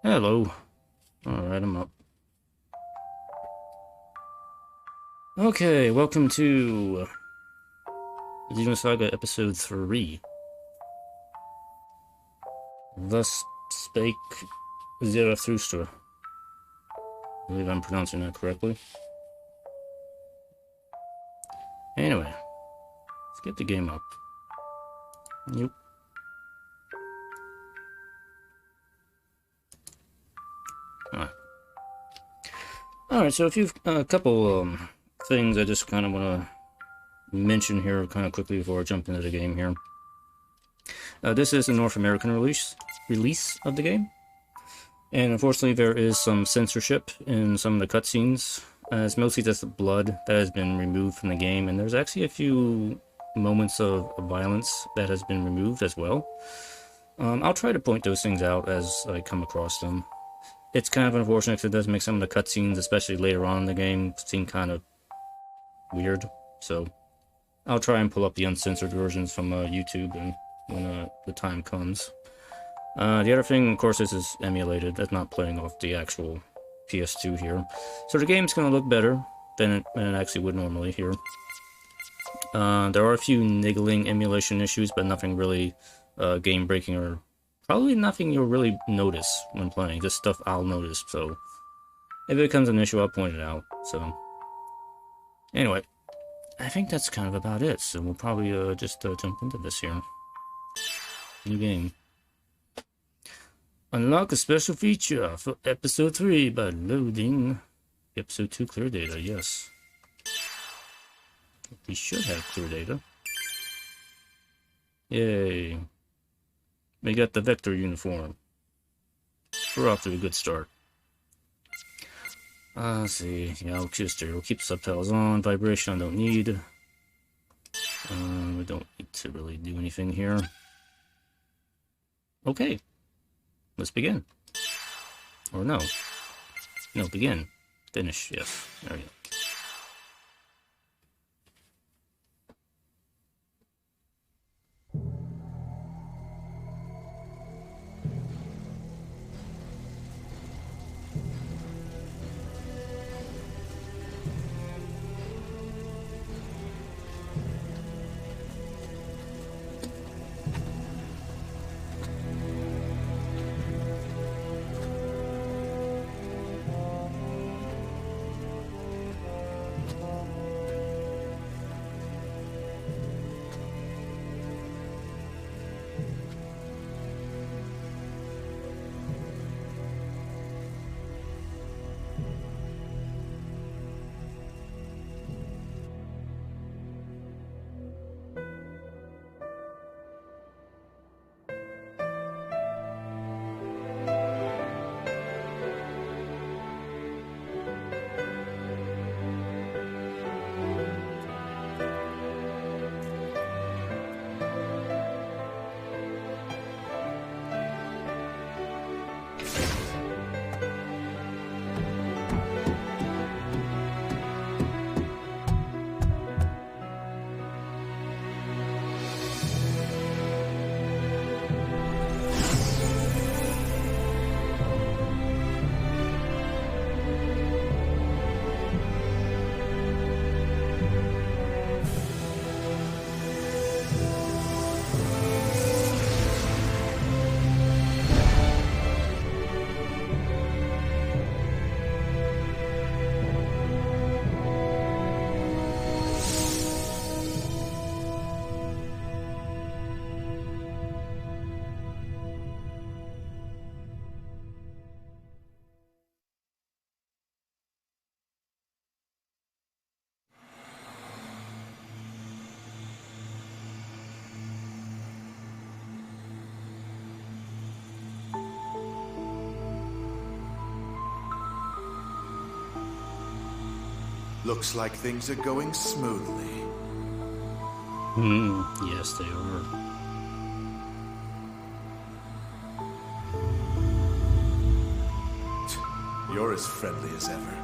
Hello. Alright, I'm up. Okay, welcome to Xenosaga Episode 3. Thus spake Zarathustra. I believe I'm pronouncing that correctly. Anyway, let's get the game up. Yep. Alright, so a couple things I just kind of want to mention here kind of quickly before I jump into the game here. This is a North American release of the game. And unfortunately, there is some censorship in some of the cutscenes. It's mostly just blood that has been removed from the game, and there's actually a few moments of violence that has been removed as well. I'll try to point those things out as I come across them. It's kind of unfortunate because it does make some of the cutscenes, especially later on in the game, seem kind of weird. So I'll try and pull up the uncensored versions from YouTube and when the time comes. The other thing, of course, this is emulated. That's not playing off the actual PS2 here. So the game's going to look better than it actually would normally here. There are a few niggling emulation issues, but nothing really game-breaking or probably nothing you'll really notice when playing. Just stuff I'll notice. So if it becomes an issue, I'll point it out. So anyway, I think that's kind of about it. So we'll probably just jump into this here. New game. Unlock a special feature for Episode 3 by loading Episode 2 clear data, yes. We should have clear data. Yay. We got the Vector uniform. We're off to a good start. Let's see. Yeah, we'll keep subtitles on. Vibration I don't need. We don't need to really do anything here. Okay. Let's begin. Or no. No, begin. Finish, yes. There we go. Looks like things are going smoothly. Yes, they are. You're as friendly as ever.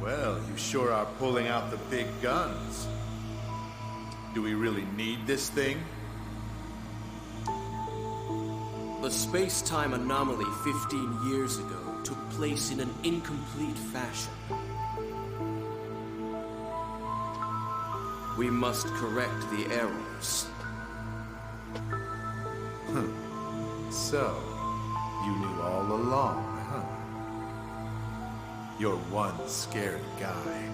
Well, you sure are pulling out the big guns. Do we really need this thing? The space-time anomaly 15 years ago took place in an incomplete fashion. We must correct the errors. So, you knew all along, huh? You're one scary guy.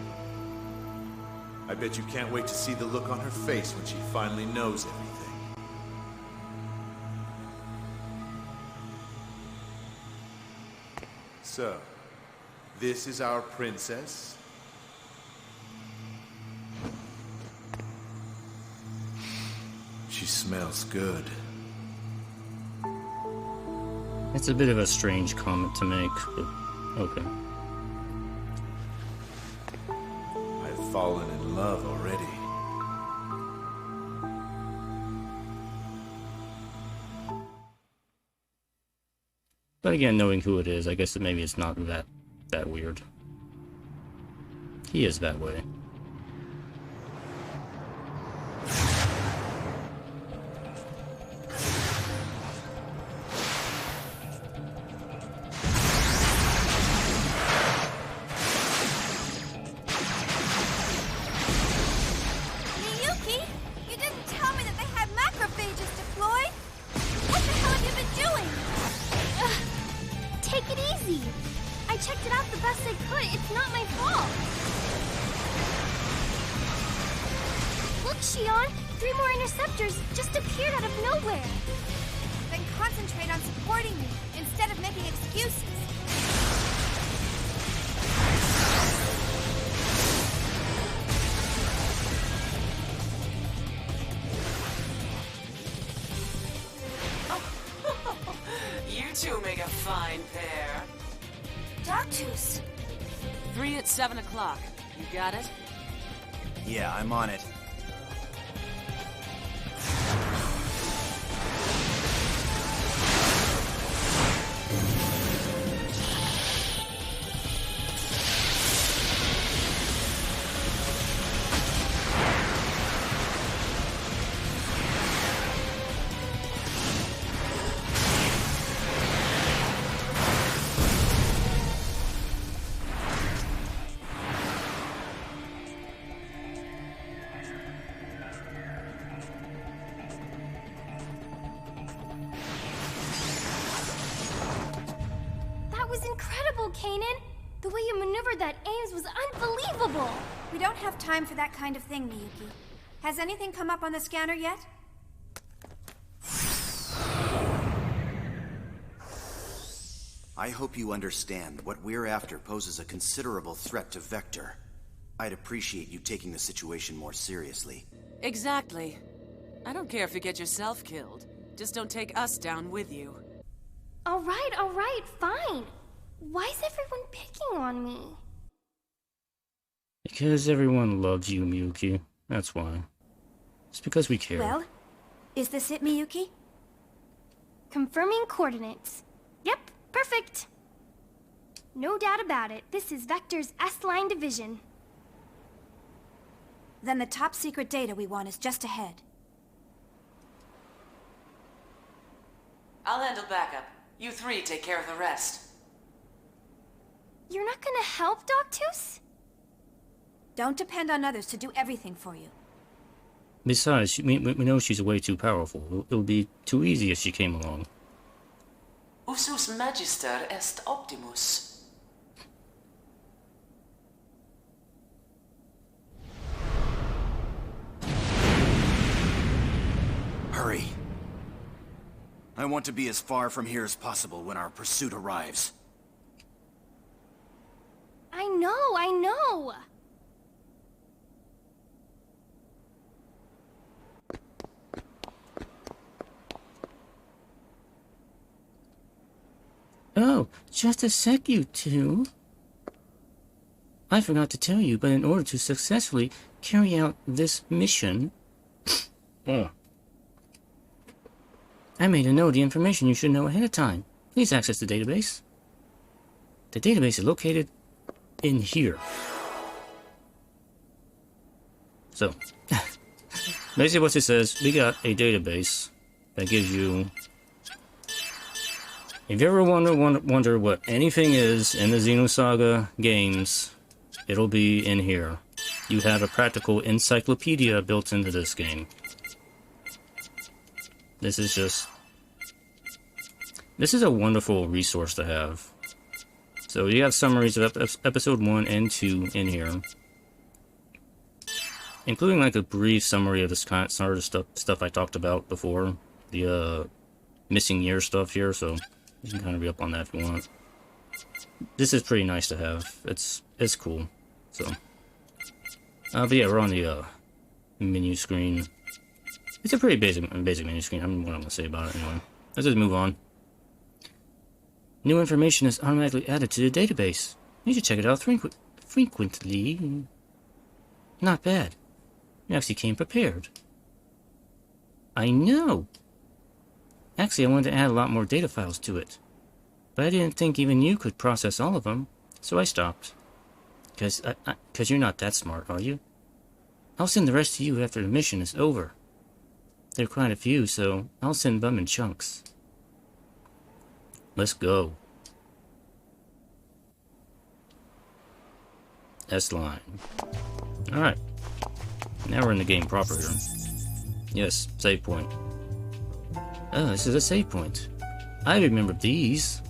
I bet you can't wait to see the look on her face when she finally knows everything. So, this is our princess? She smells good. It's a bit of a strange comment to make, but okay. I've fallen in love already. But again, knowing who it is, I guess that maybe it's not that weird. He is that way. two make a fine pair. Doctus! 3 at 7 o'clock. You got it? Yeah, I'm on it. The way you maneuvered that Ames was unbelievable! We don't have time for that kind of thing, Miyuki. Has anything come up on the scanner yet? I hope you understand what we're after poses a considerable threat to Vector. I'd appreciate you taking the situation more seriously. Exactly. I don't care if you get yourself killed. Just don't take us down with you. All right, fine. Why is everyone picking on me? Because everyone loves you, Miyuki. That's why. It's because we care. Well, is this it, Miyuki? Confirming coordinates. Yep, perfect. No doubt about it. This is Vector's S-Line division. Then the top secret data we want is just ahead. I'll handle backup. You three take care of the rest. You're not gonna help, Doctus? Don't depend on others to do everything for you. Besides, we know she's way too powerful. It would be too easy if she came along. Usus magister est optimus. Hurry. I want to be as far from here as possible when our pursuit arrives. I know! Oh, just a sec, you two. I forgot to tell you, but in order to successfully carry out this mission... I made a note of the information you should know ahead of time. Please access the database. The database is located in here. So, basically what it says, we got a database that gives you If you ever wonder what anything is in the Xenosaga games, it'll be in here. You have a practical encyclopedia built into this game. This is a wonderful resource to have. So you have summaries of episode 1 and 2 in here, including like a brief summary of this kind of stuff I talked about before, the missing year stuff here. So you can kind of be up on that if you want. This is pretty nice to have. It's cool. So, but yeah, we're on the menu screen. It's a pretty basic menu screen. I don't know what I'm gonna say about it anyway. Let's just move on. New information is automatically added to the database. You should check it out frequently. Not bad. You actually came prepared. I know. Actually, I wanted to add a lot more data files to it. But I didn't think even you could process all of them, so I stopped. Cause you're not that smart, are you? I'll send the rest to you after the mission is over. There are quite a few, so I'll send them in chunks. Let's go. S-line. Alright. Now we're in the game proper here. Yes, save point. Oh, this is a save point. I remember these.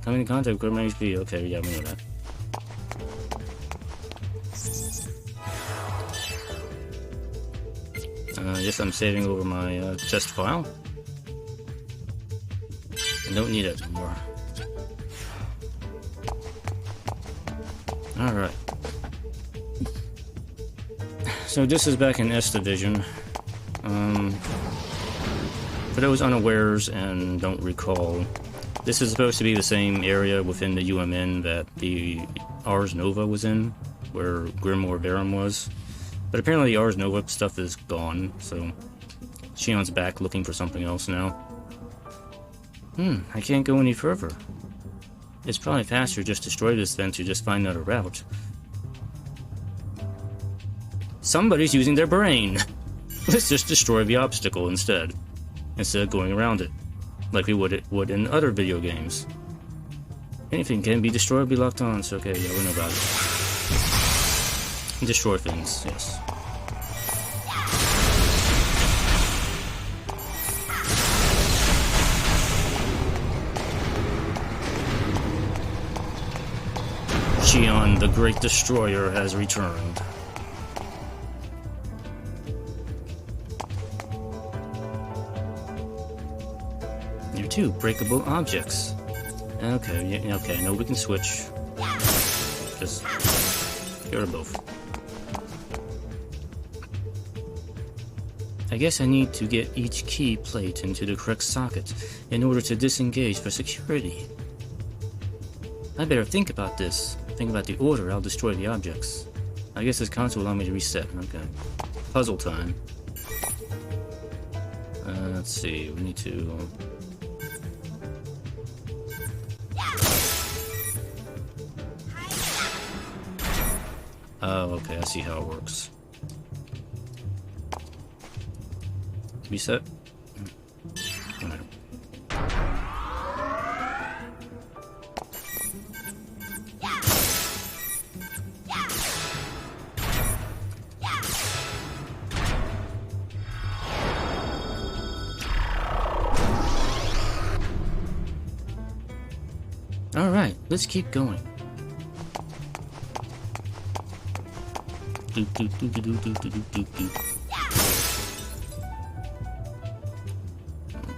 Coming in contact with my HP. Okay, yeah, we know that. Yes, I'm saving over my test file. I don't need it anymore. Alright. So this is back in S Division. For those unawares and don't recall, this is supposed to be the same area within the UMN that the Ars Nova was in, where Grimoire Verum was. But apparently the Ars Nova stuff is gone, so Shion's back looking for something else now. I can't go any further. It's probably faster just destroy this than to just find another route. Somebody's using their brain! Let's just destroy the obstacle instead of going around it, like we would in other video games. Anything can be destroyed or be locked on, so okay, yeah, we know about it. Destroy things, yes. Shion, the Great Destroyer, has returned. There are 2 breakable objects. Okay, yeah, okay, no, we can switch. Just get rid of both. I guess I need to get each key plate into the correct socket in order to disengage for security. I better think about this. Think about the order I'll destroy the objects. I guess this console will allow me to reset. Okay. Puzzle time. Let's see. We need to... Oh, okay. I see how it works. Reset. Whatever. Alright, let's keep going. I'll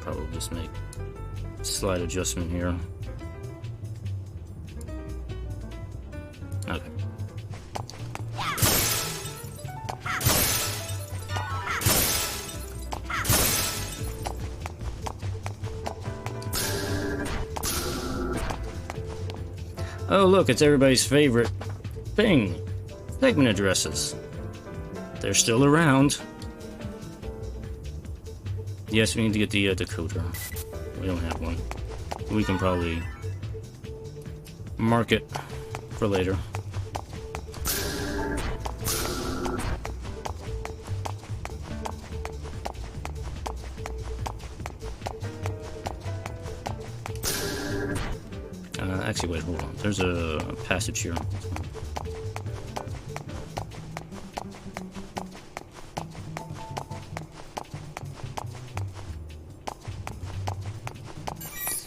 probably just make a slight adjustment here. Okay. Oh look, it's everybody's favorite thing. Segment addresses. They're still around. Yes, we need to get the decoder. We don't have one. We can probably mark it for later. Actually, wait, hold on. There's a passage here.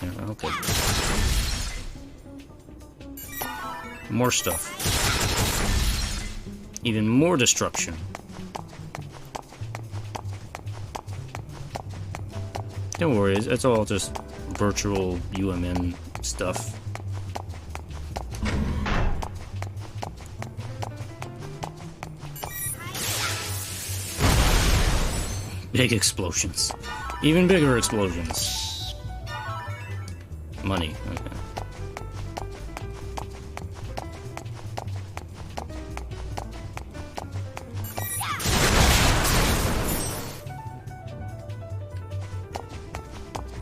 Yeah, okay. More stuff. Even more destruction. Don't worry, it's all just virtual UMN stuff. Big explosions. Even bigger explosions. Money, okay.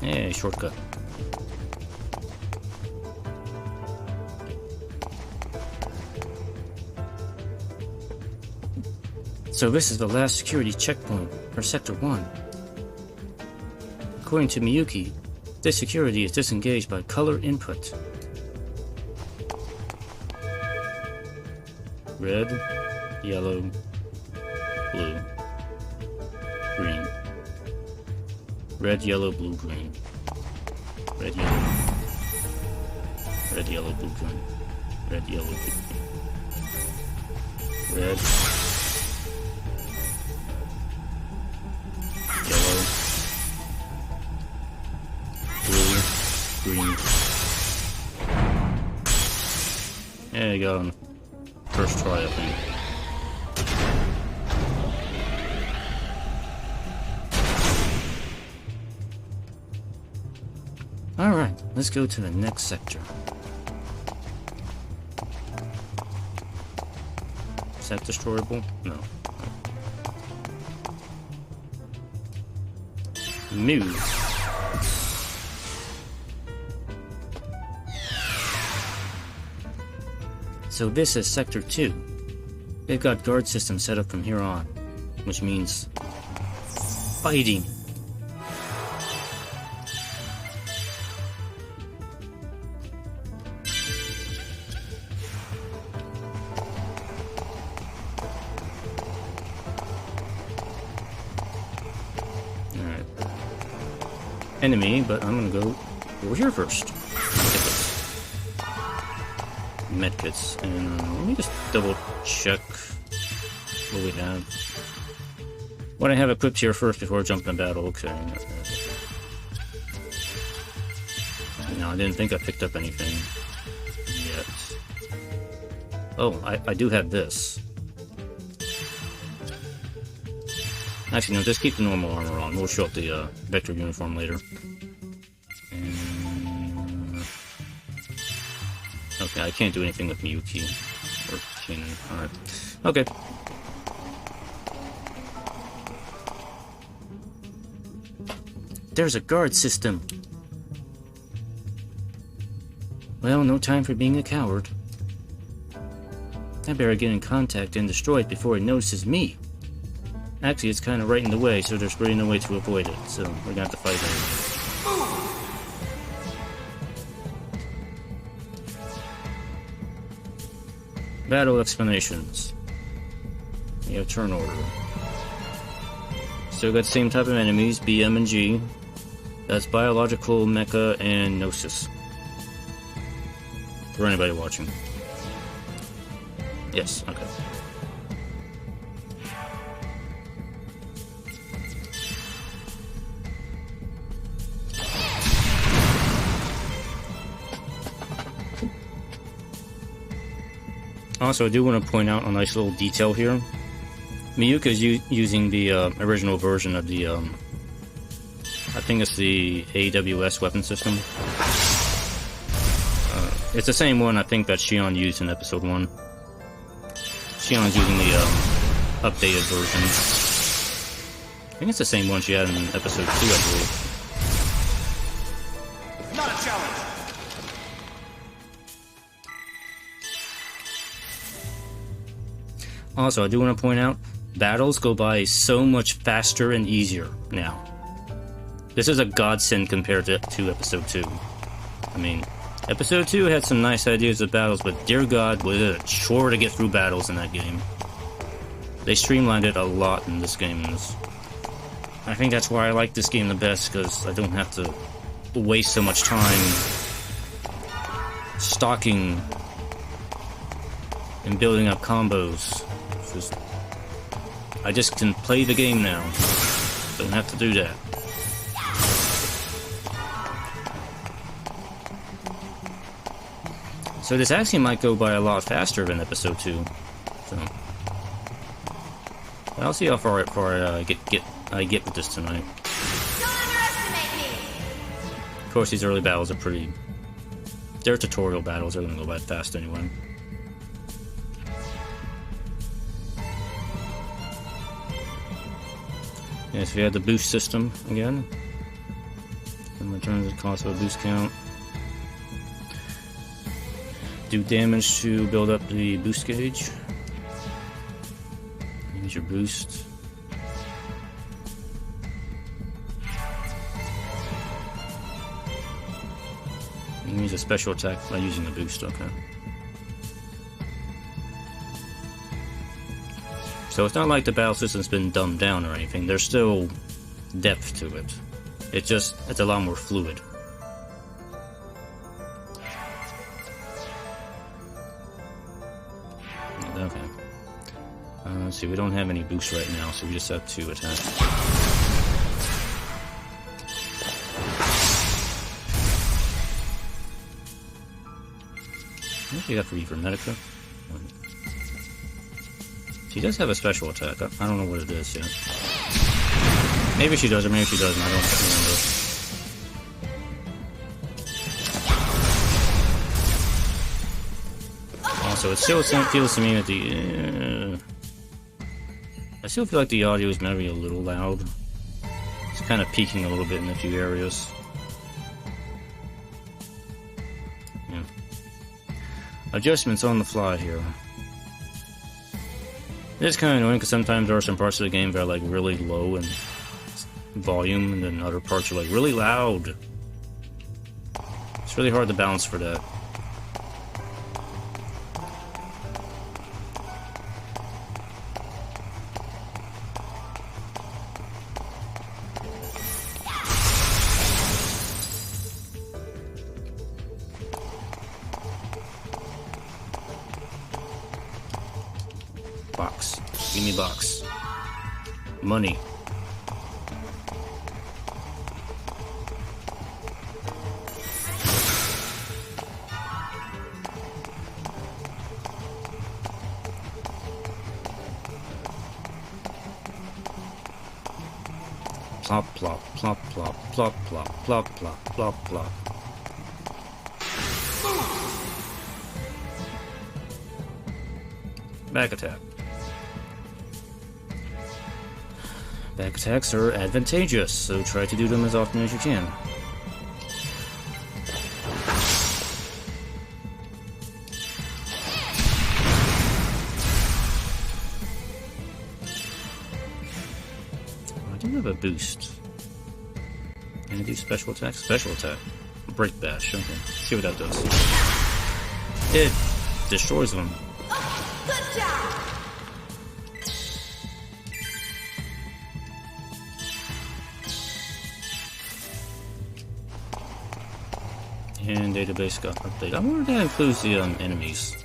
Hey, shortcut. So this is the last security checkpoint for Sector 1. According to Miyuki, this security is disengaged by color input. Red, yellow, blue, green. Red, yellow, blue, green. Red, yellow. Red, yellow, blue, green. Red, yellow, blue, green. Red. Yellow. Blue. Green. There you go. First try, I think. Alright, let's go to the next sector. Is that destroyable? No. Move. So this is Sector 2. They've got guard systems set up from here on, which means fighting. Enemy, but I'm gonna go over here first. Medkits, and let me just double check what we have. What I have equipped here first before I jump in battle. Okay. No, I didn't think I picked up anything yet. Oh, I do have this. Actually, no, just keep the normal armor on. We'll show up the Vector uniform later. And... okay, I can't do anything with Miyuki or King. Alright. Okay. There's a guard system. Well, no time for being a coward. I better get in contact and destroy it before it notices me. Actually, it's kind of right in the way, so there's really no way to avoid it, so we're gonna have to fight it. Battle explanations. We have turn order. Still got the same type of enemies, B, M, and G. That's biological, mecha, and gnosis. For anybody watching. Yes, okay. Also, I do want to point out a nice little detail here. Miyuki is using the original version of the, I think it's the AWS weapon system. It's the same one I think that Shion used in Episode 1. Shion's using the updated version. I think it's the same one she had in Episode 2, I believe. Not a challenge! Also, I do want to point out, battles go by so much faster and easier now. This is a godsend compared to Episode 2. I mean, Episode 2 had some nice ideas of battles, but dear God, was it a chore to get through battles in that game. They streamlined it a lot in this game. I think that's why I like this game the best, because I don't have to waste so much time stocking and building up combos. I just can play the game now. Don't have to do that. So this actually might go by a lot faster than episode 2. So I'll see how far I get with this tonight. Don't underestimate me! Of course, these early battles are pretty... They're tutorial battles, they're gonna go by fast anyway. Yes, we had the boost system again. And returns the cost of a boost count. Do damage to build up the boost gauge. Use your boost. You can use a special attack by using the boost, okay. So it's not like the battle system's been dumbed down or anything. There's still depth to it. It's a lot more fluid. Okay. Let's see, we don't have any boosts right now, so we just have 2 attacks. What do you got for you for Medica? She does have a special attack. I don't know what it is yet. Maybe she does, or maybe she doesn't. I don't remember. Also, it still feels to me that I still feel like the audio is maybe a little loud. It's kind of peaking a little bit in a few areas. Yeah. Adjustments on the fly here. It's kind of annoying because sometimes there are some parts of the game that are like really low in volume, and then other parts are like really loud. It's really hard to balance for that. Box. Give me box. Money. Plop, plop, plop, plop, plop, plop, plop, plop, plop, plop. Back attack. Back attacks are advantageous, so try to do them as often as you can. I do have a boost. Can I do special attack? Special attack. Break bash. Okay. See what that does. It destroys them. Good job! And database got updated. I wonder if that includes the enemies.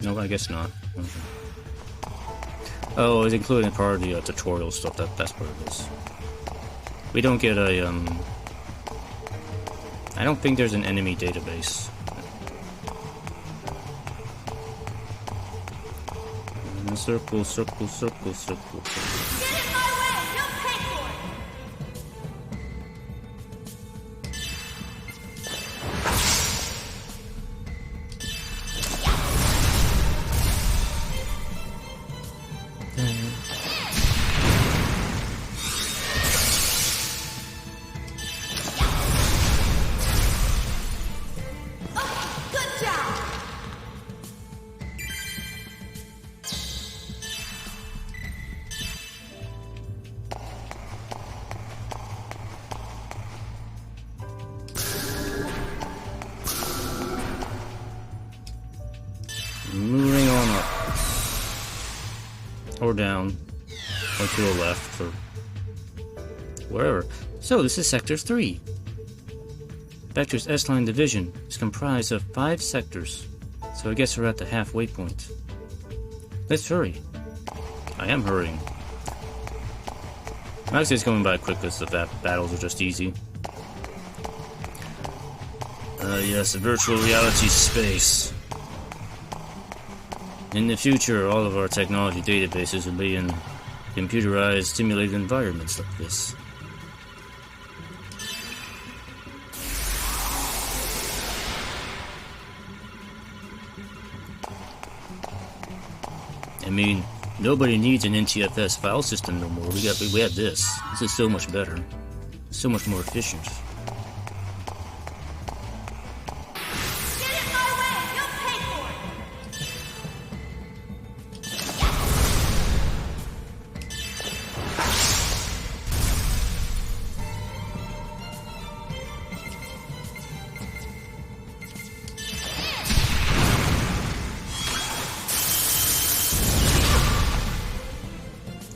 No, I guess not. Okay. Oh, it's including part of the tutorial stuff. That's what it is. We don't get a I don't think there's an enemy database. Circle, circle, circle, circle. Get in my way! You'll pay for it! down, or to the left, or wherever. So this is Sector 3. Vector's S-line division is comprised of 5 sectors, so I guess we're at the halfway point. Let's hurry. I am hurrying. Actually, it's going by quick because the battles are just easy. Yes, virtual reality space. In the future, all of our technology databases will be in computerized, simulated environments like this. I mean, nobody needs an NTFS file system no more. We have this. This is so much better. So much more efficient.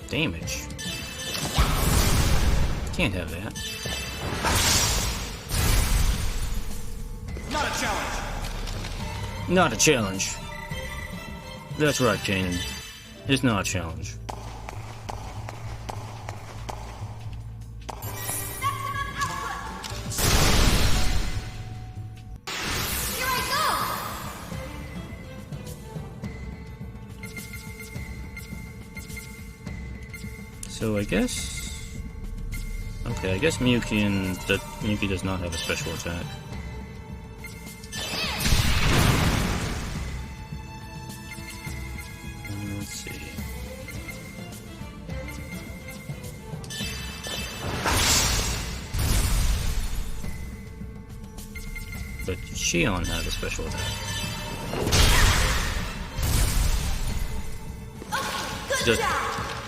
Damage. Can't have that. Not a challenge. Not a challenge. That's right, Kanan. It's not a challenge. So I guess... Okay, I guess Miyuki does not have a special attack. Let's see. But Shion has a special attack.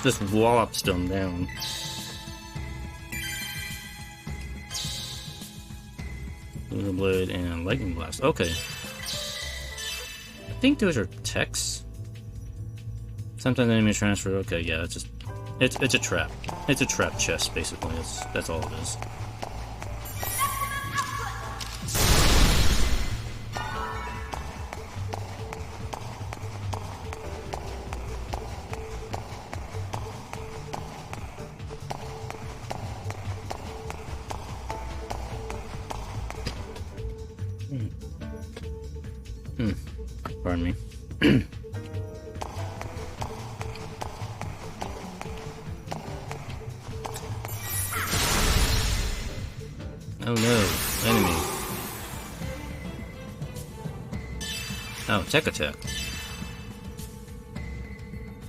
Just wallops them down. Lunar Blade and Lightning Blast. Okay. I think those are techs. Sometimes enemy transfer. Okay, yeah, it's a trap. It's a trap chest, basically. That's all it is. Pardon me. Oh no, enemy. Oh, tech attack.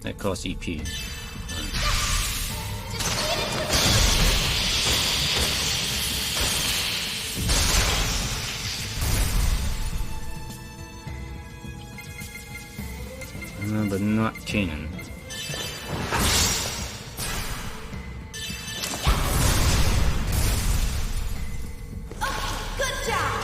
That costs EP. But not Kanan. Oh, good job.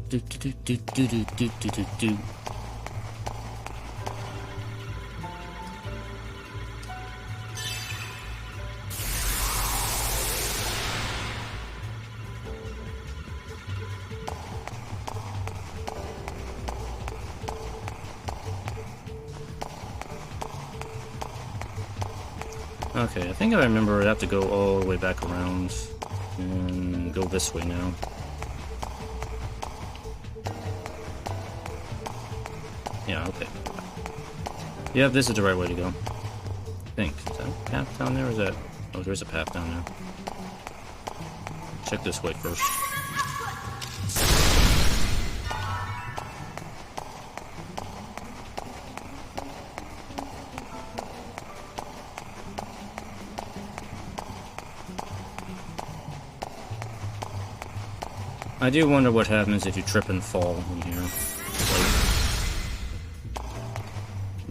Do do do do do do do do do. Okay, I think I remember I have to go all the way back around and go this way now. Yeah, okay. Yeah, this is the right way to go. I think. Is that a path down there? Or is that... Oh, there's a path down there. Check this way first. I do wonder what happens if you trip and fall in here. Like,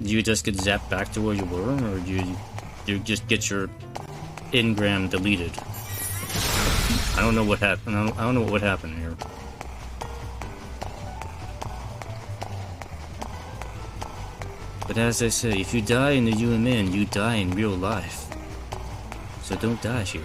do you just get zapped back to where you were, or do you just get your engram deleted? I don't know what happened. I don't know what would happen here. But as I say, if you die in the UMN, you die in real life. So don't die here.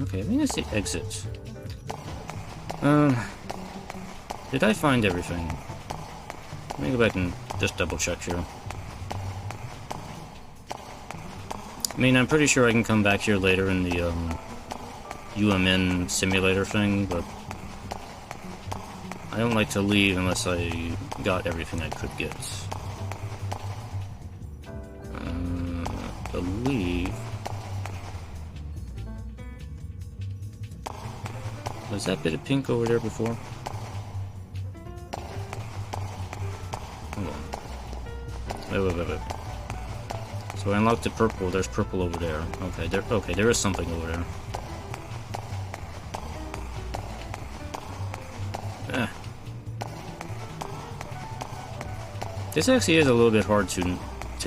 Okay, I think that's the exit. Did I find everything? Let me go back and just double check here. I mean, I'm pretty sure I can come back here later in the UMN simulator thing, but I don't like to leave unless I got everything I could get. I believe... Was that bit of pink over there before? Hold on. Wait. So I unlocked the purple. There's purple over there. Okay, there is something over there. This actually is a little bit hard to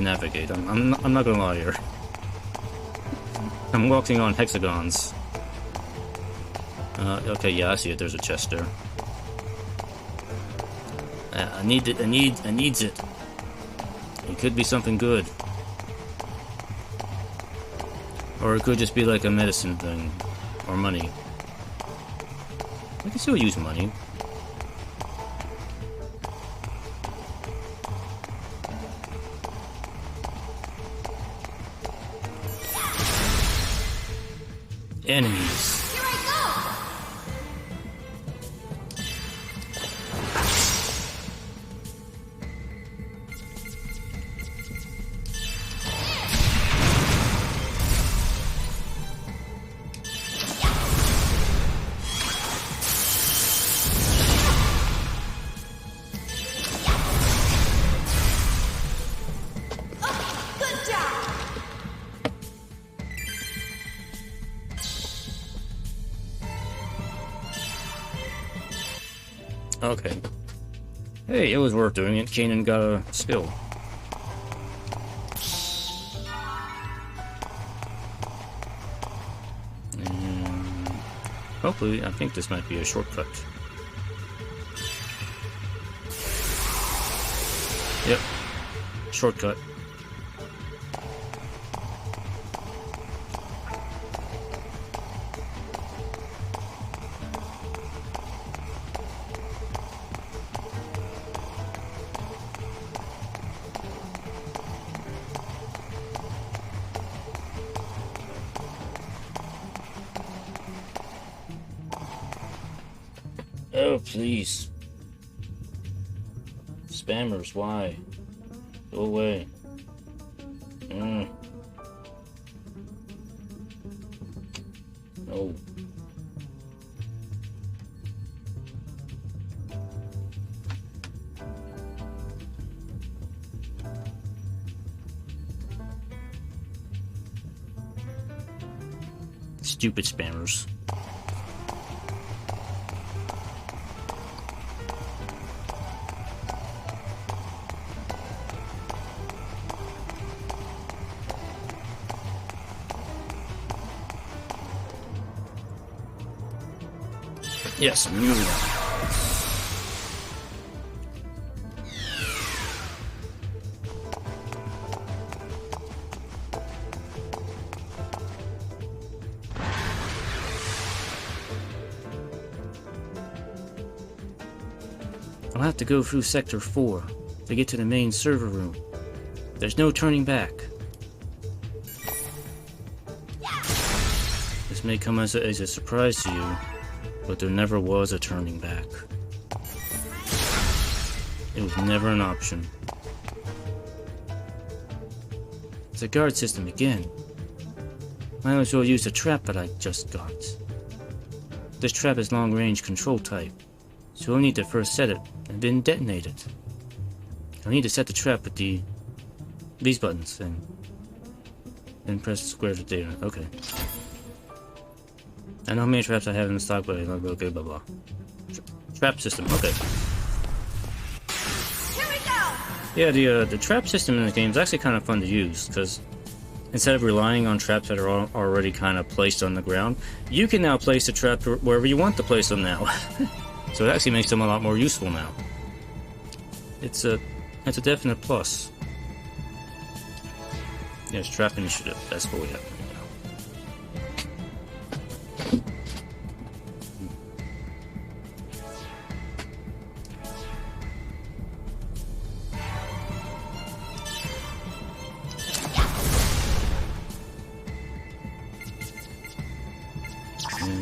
navigate. I'm not gonna lie here. I'm walking on hexagons. Okay, yeah, I see it. There's a chest there. I needs it. It could be something good. Or it could just be like a medicine thing. Or money. I can still use money. Enemies. Okay. Hey, it was worth doing it. Kanan got a skill. And hopefully, I think this might be a shortcut. Yep. Shortcut. Oh, please. Spammers, why? Go away. No. Stupid spammers. Yes, mule. I'll have to go through Sector 4 to get to the main server room. There's no turning back. This may come as a surprise to you, but there never was a turning back. It was never an option. It's a guard system again. Might as well use the trap that I just got. This trap is long-range control type, so we'll need to first set it and then detonate it. I'll need to set the trap with these buttons and then press square to detonate. Okay. I know how many traps I have in the stock, but okay, blah blah. Trap system. Okay. Here we go! Yeah, the trap system in the game is actually kind of fun to use because instead of relying on traps that are already kind of placed on the ground, you can now place the trap wherever you want to place them now. So it actually makes them a lot more useful now. It's a definite plus. Yes, trap initiative. That's what we have right now.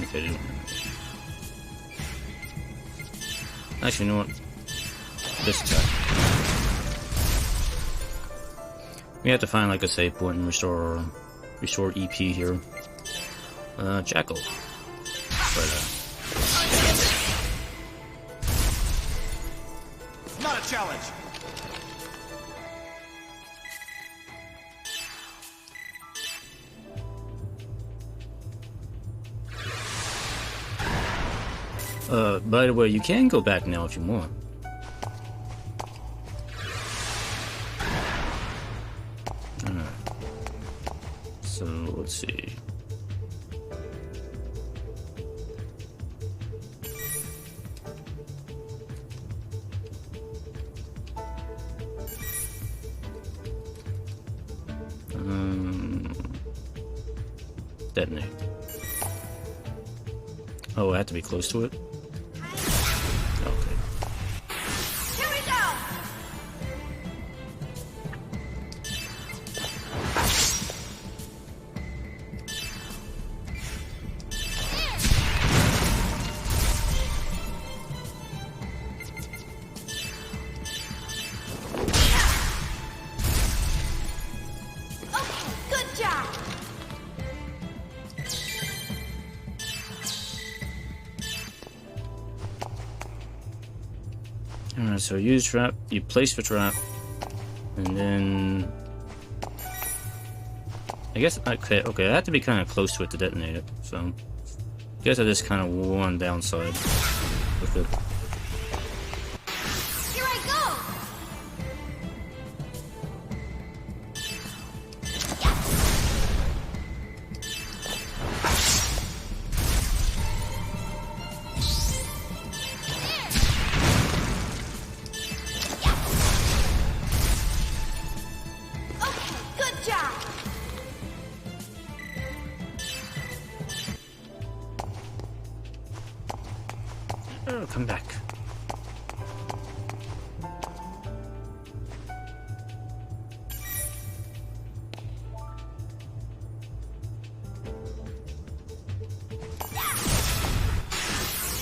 Okay. Actually, you know what? This attack. We have to find like a save point and restore EP here. Jackal. But, Not a challenge. by the way, you can go back now if you want. So, let's see. Detonate. Oh, I have to be close to it? Okay. Here we go! Okay, good job! Alright, so use trap, you place the trap, and then I guess okay, I have to be kind of close to it to detonate it, so I guess I just kind of one downside with it. Here I go! Okay, good job! Oh, come back.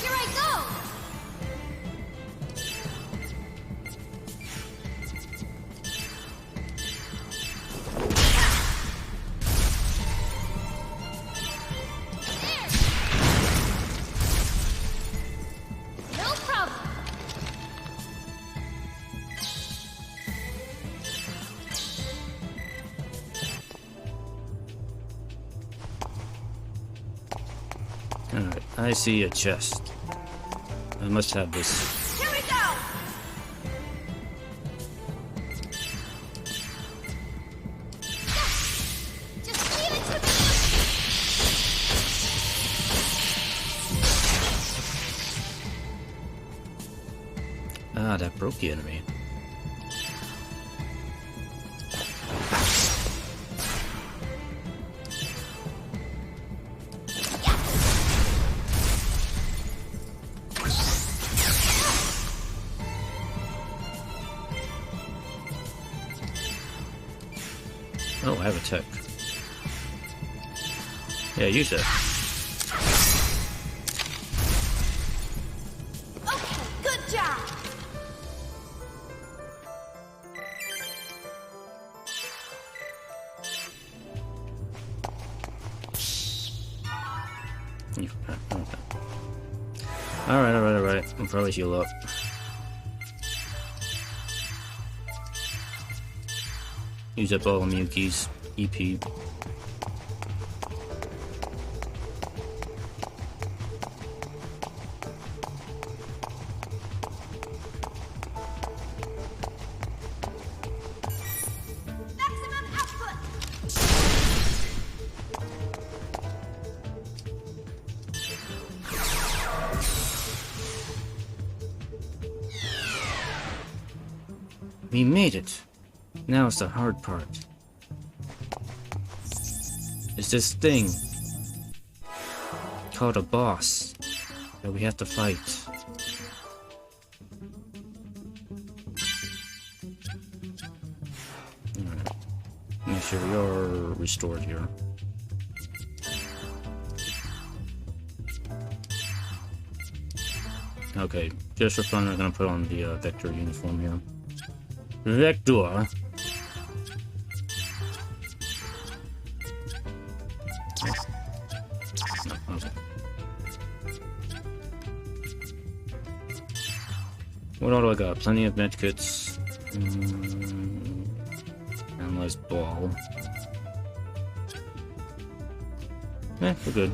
Here I go! No problem. Alright, I see a chest. I must have this. Here we go! Just leave it to me! Ah, that broke the enemy. Oh, I have a tech. Yeah, use it. Okay, good job! Okay. Alright. I'll probably heal up. Use up all of Miyuki's EP. We made it. Now it's the hard part. It's this thing called a boss that we have to fight. Alright. Make sure we are restored here. Okay, just for fun, I'm gonna put on the Vector uniform here. Vector. No, okay. What all do I got? Plenty of medkits. Analyzed ball. We're good.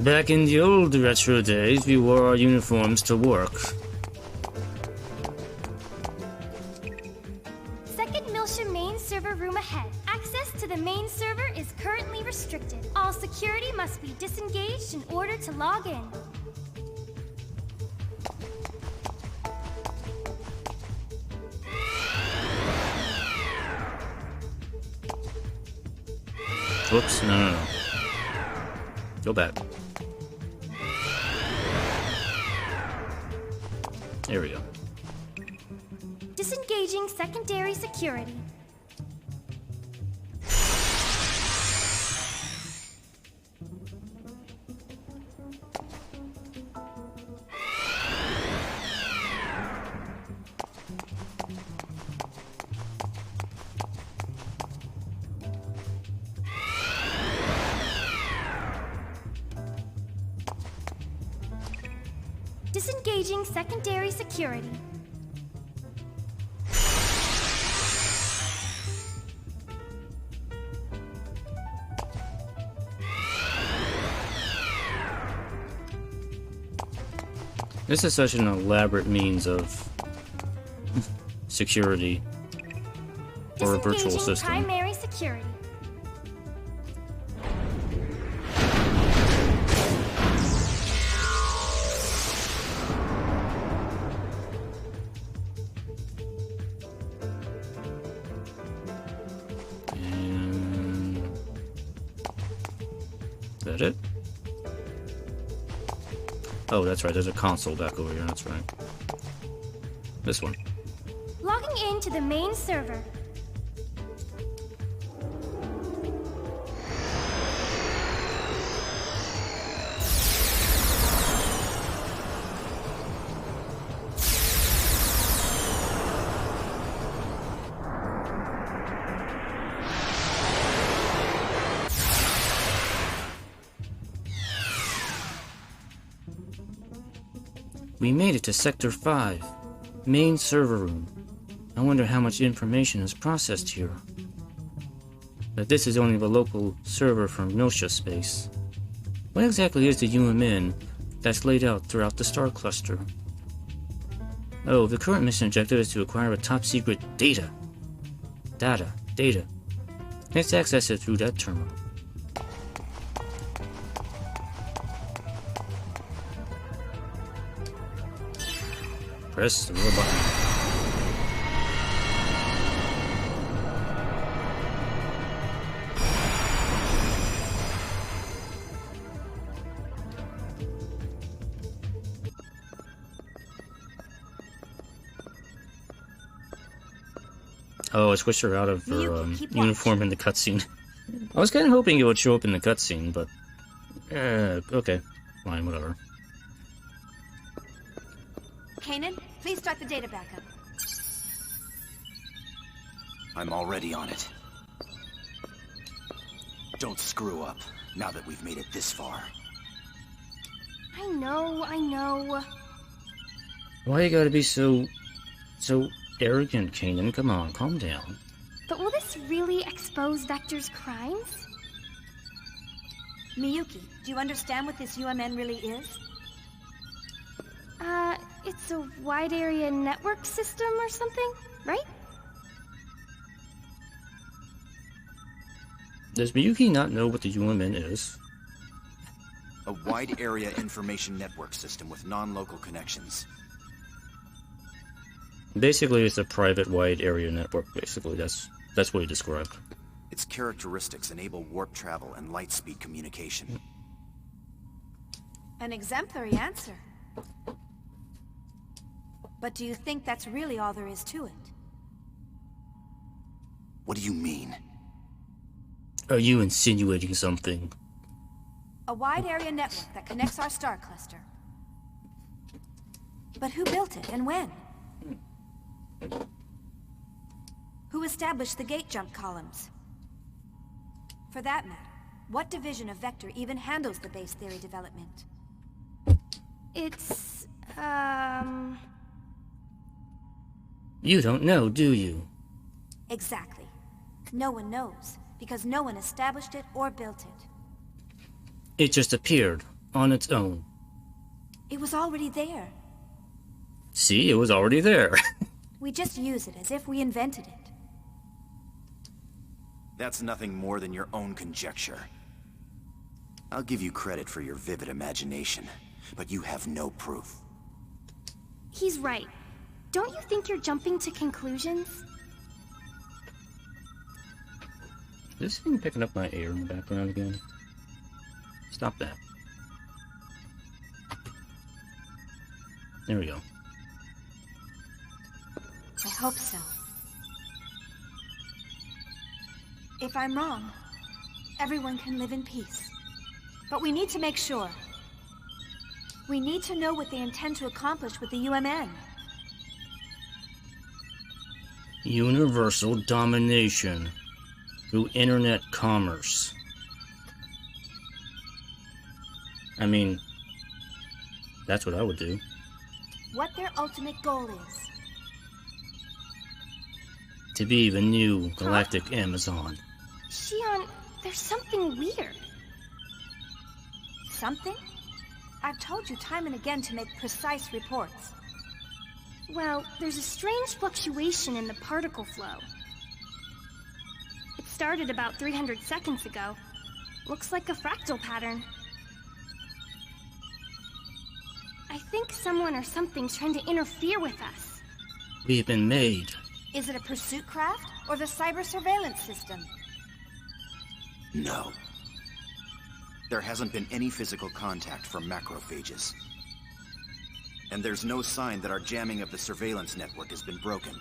Back in the old retro days, we wore our uniforms to work. Second Milsha main server room ahead. Access to the main server is currently restricted. All security must be disengaged in order to log in. Whoops, no. Go back. There we go. Disengaging secondary security. Disengaging secondary security. This is such an elaborate means of security for a virtual Disengaging system. primary security. And is that it? Oh, that's right. There's a console back over here. That's right. This one. Logging into the main server. We made it to Sector 5, main server room. I wonder how much information is processed here. But this is only the local server from Milsha space. What exactly is the UMN that's laid out throughout the star cluster? Oh, the current mission objective is to acquire a top-secret data. Data. Let's access it through that terminal. Press the real button. Oh, I switched her out of her uniform in the cutscene. I was kind of hoping it would show up in the cutscene, but okay, fine, whatever. Kanan, please start the data backup. I'm already on it. Don't screw up, now that we've made it this far. I know. Why you gotta be so arrogant, Kanan? Come on, calm down. But will this really expose Vector's crimes? Miyuki, do you understand what this UMN really is? It's a wide area network system or something, right? Does Miyuki not know what the UMN is? A wide area information network system with non-local connections. Basically, it's a private wide area network, basically. That's what he described. Its characteristics enable warp travel and light speed communication. An exemplary answer. But do you think that's really all there is to it? What do you mean? Are you insinuating something? A wide area network that connects our star cluster. But who built it and when? Who established the gate jump columns? For that matter, what division of Vector even handles the base theory development? It's, You don't know, do you? Exactly. No one knows, because no one established it or built it. It just appeared on its own. It was already there. See, it was already there. We just use it as if we invented it. That's nothing more than your own conjecture. I'll give you credit for your vivid imagination, but you have no proof. he's right. Don't you think you're jumping to conclusions? Is this thing picking up my air in the background again? Stop that. There we go. I hope so. If I'm wrong, everyone can live in peace. But we need to make sure. We need to know what they intend to accomplish with the UMN. Universal domination through internet commerce. I mean, that's what I would do. What their ultimate goal is. To be the new galactic Amazon. Xion, there's something weird. Something? I've told you time and again to make precise reports. Well, there's a strange fluctuation in the particle flow. It started about 300 seconds ago. Looks like a fractal pattern. I think someone or something's trying to interfere with us. We've been made. Is it a pursuit craft or the cyber surveillance system? No. There hasn't been any physical contact from macrophages. And there's no sign that our jamming of the surveillance network has been broken.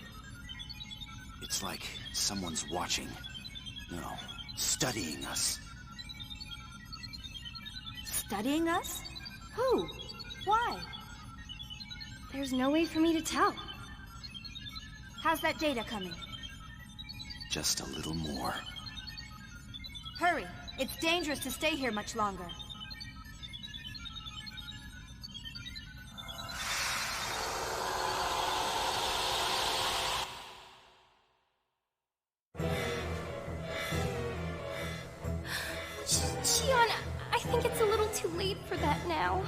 It's like someone's watching. No, studying us. Studying us? Who? Why? There's no way for me to tell. How's that data coming? Just a little more. Hurry! It's dangerous to stay here much longer. Xion, I think it's a little too late for that now.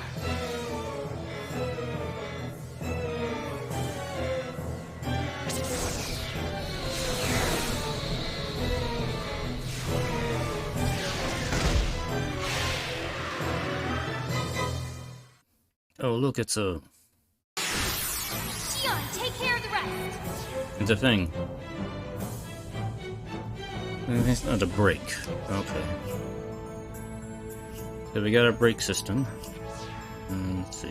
Oh, look, it's a... Xion, take care of the rest! It's a thing. It's not a brake. Okay. So we got a brake system. Let's see.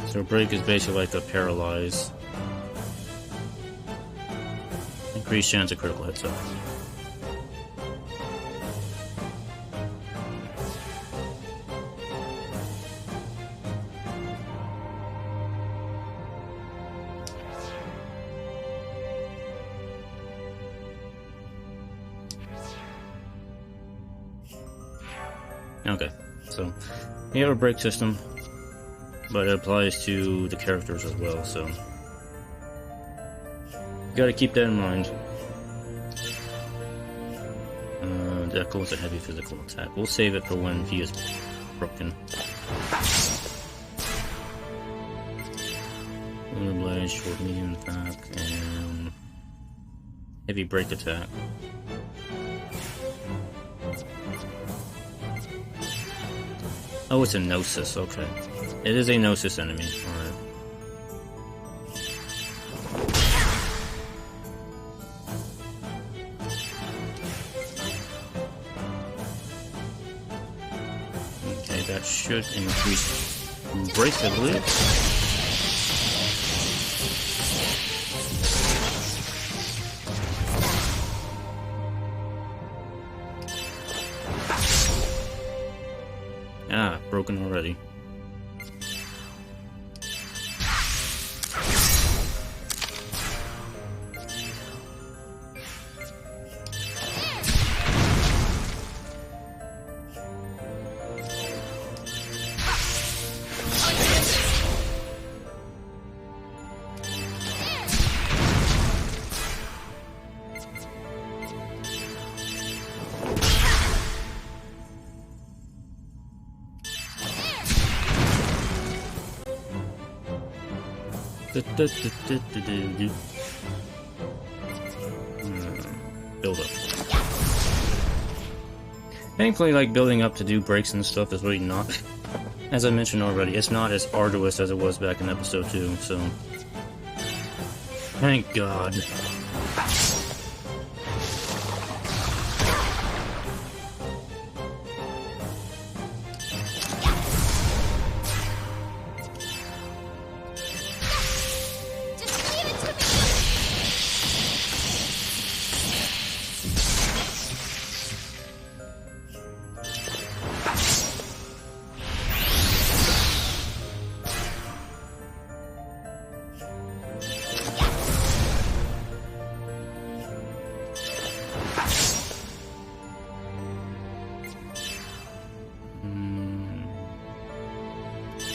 So a brake is basically like a paralyze. Increased chance of critical hits. Okay, so we have a brake system, but it applies to the characters as well, so you gotta keep that in mind. That goes a heavy physical attack. We'll save it for when he is broken. Lunar blade, short, medium attack, and heavy brake attack. Oh, it's a Gnosis, okay. It is a Gnosis enemy, alright. Okay, that should increase brake, I believe. Ah, broken already. Build up. Thankfully, like, building up to do breaks and stuff is really not, as I mentioned already, it's not as arduous as it was back in episode 2, so thank God.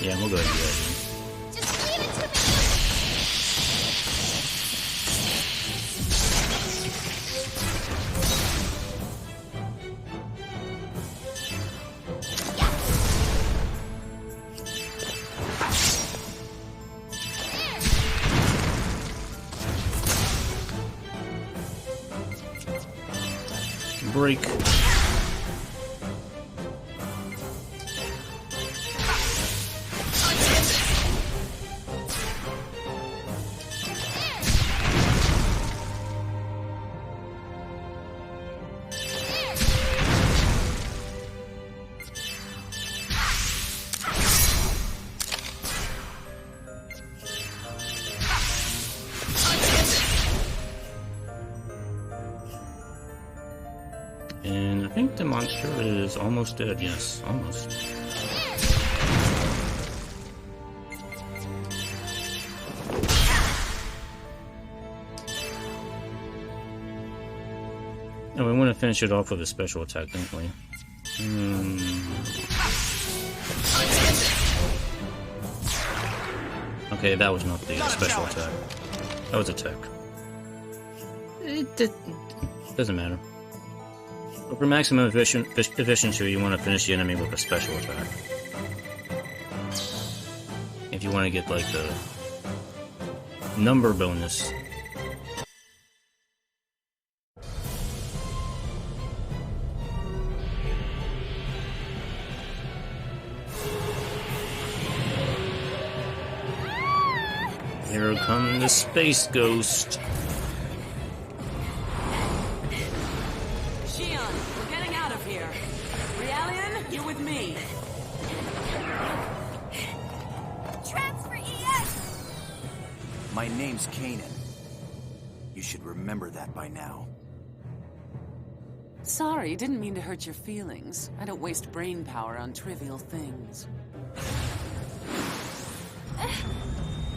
Yeah, we'll go ahead and do that. Break. And I think the monster is almost dead. Yes, almost. And we want to finish it off with a special attack, don't we? Okay, that was not the special attack. That was attack. It doesn't matter. But for maximum efficiency, you want to finish the enemy with a special attack. If you want to get, like, the number bonus. Here comes the Space Ghost. My name's Kanan. You should remember that by now. Sorry, didn't mean to hurt your feelings. I don't waste brain power on trivial things.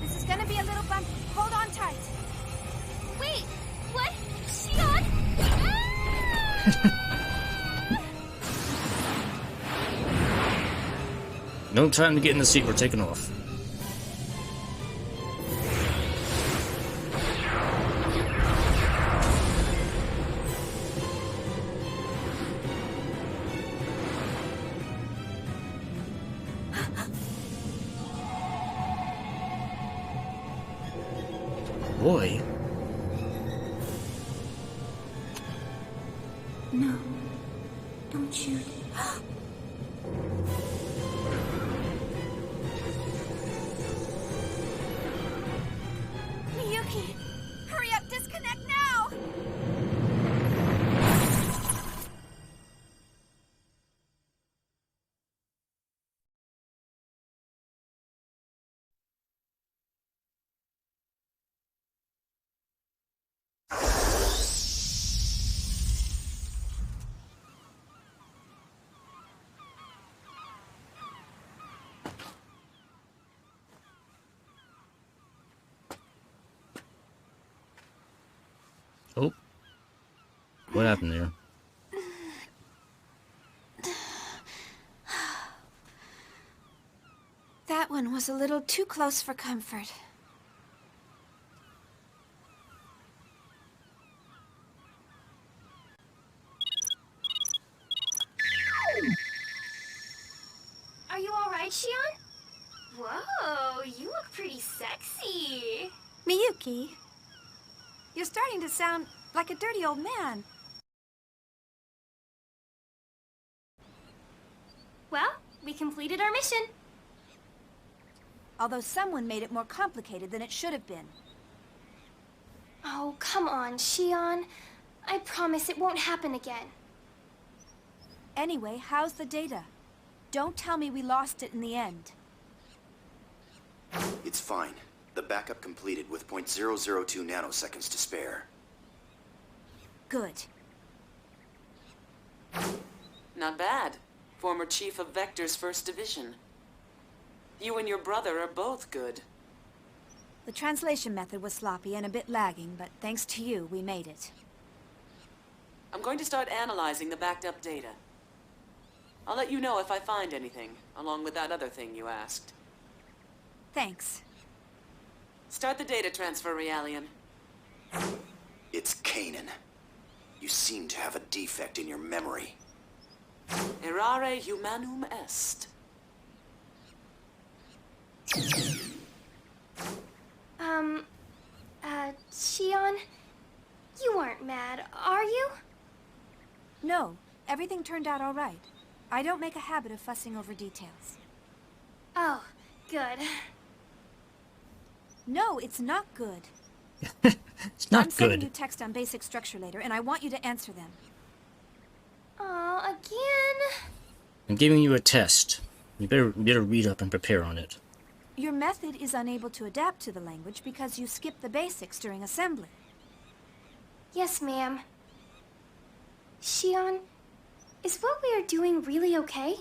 This is gonna be a little bumpy. Hold on tight. Wait, what? Shion? No time to get in the seat, we're taking off. Boy. No. Don't shoot. Miyuki! Hurry up, disconnect now! Oh. What happened there? That one was a little too close for comfort. Are you alright, Shion? Whoa, you look pretty sexy. Miyuki, you're starting to sound like a dirty old man. Well, we completed our mission. Although someone made it more complicated than it should have been. Oh, come on, Shion. I promise it won't happen again. Anyway, how's the data? Don't tell me we lost it in the end. It's fine. The backup completed with .002 nanoseconds to spare. Good. Not bad. Former chief of Vector's 1st Division. You and your brother are both good. The translation method was sloppy and a bit lagging, but thanks to you, we made it. I'm going to start analyzing the backed up data. I'll let you know if I find anything, along with that other thing you asked. Thanks. Start the data transfer, Realian. It's Kanan. You seem to have a defect in your memory. Errare humanum est. Shion, you aren't mad, are you? No, everything turned out all right. I don't make a habit of fussing over details. Oh, good. No, it's not good. It's not I'm sending good. you text on basic structure later, and I want you to answer them. Aw, again? I'm giving you a test. You better read up and prepare on it. Your method is unable to adapt to the language because you skipped the basics during assembly. Yes, ma'am. Shion, is what we are doing really okay?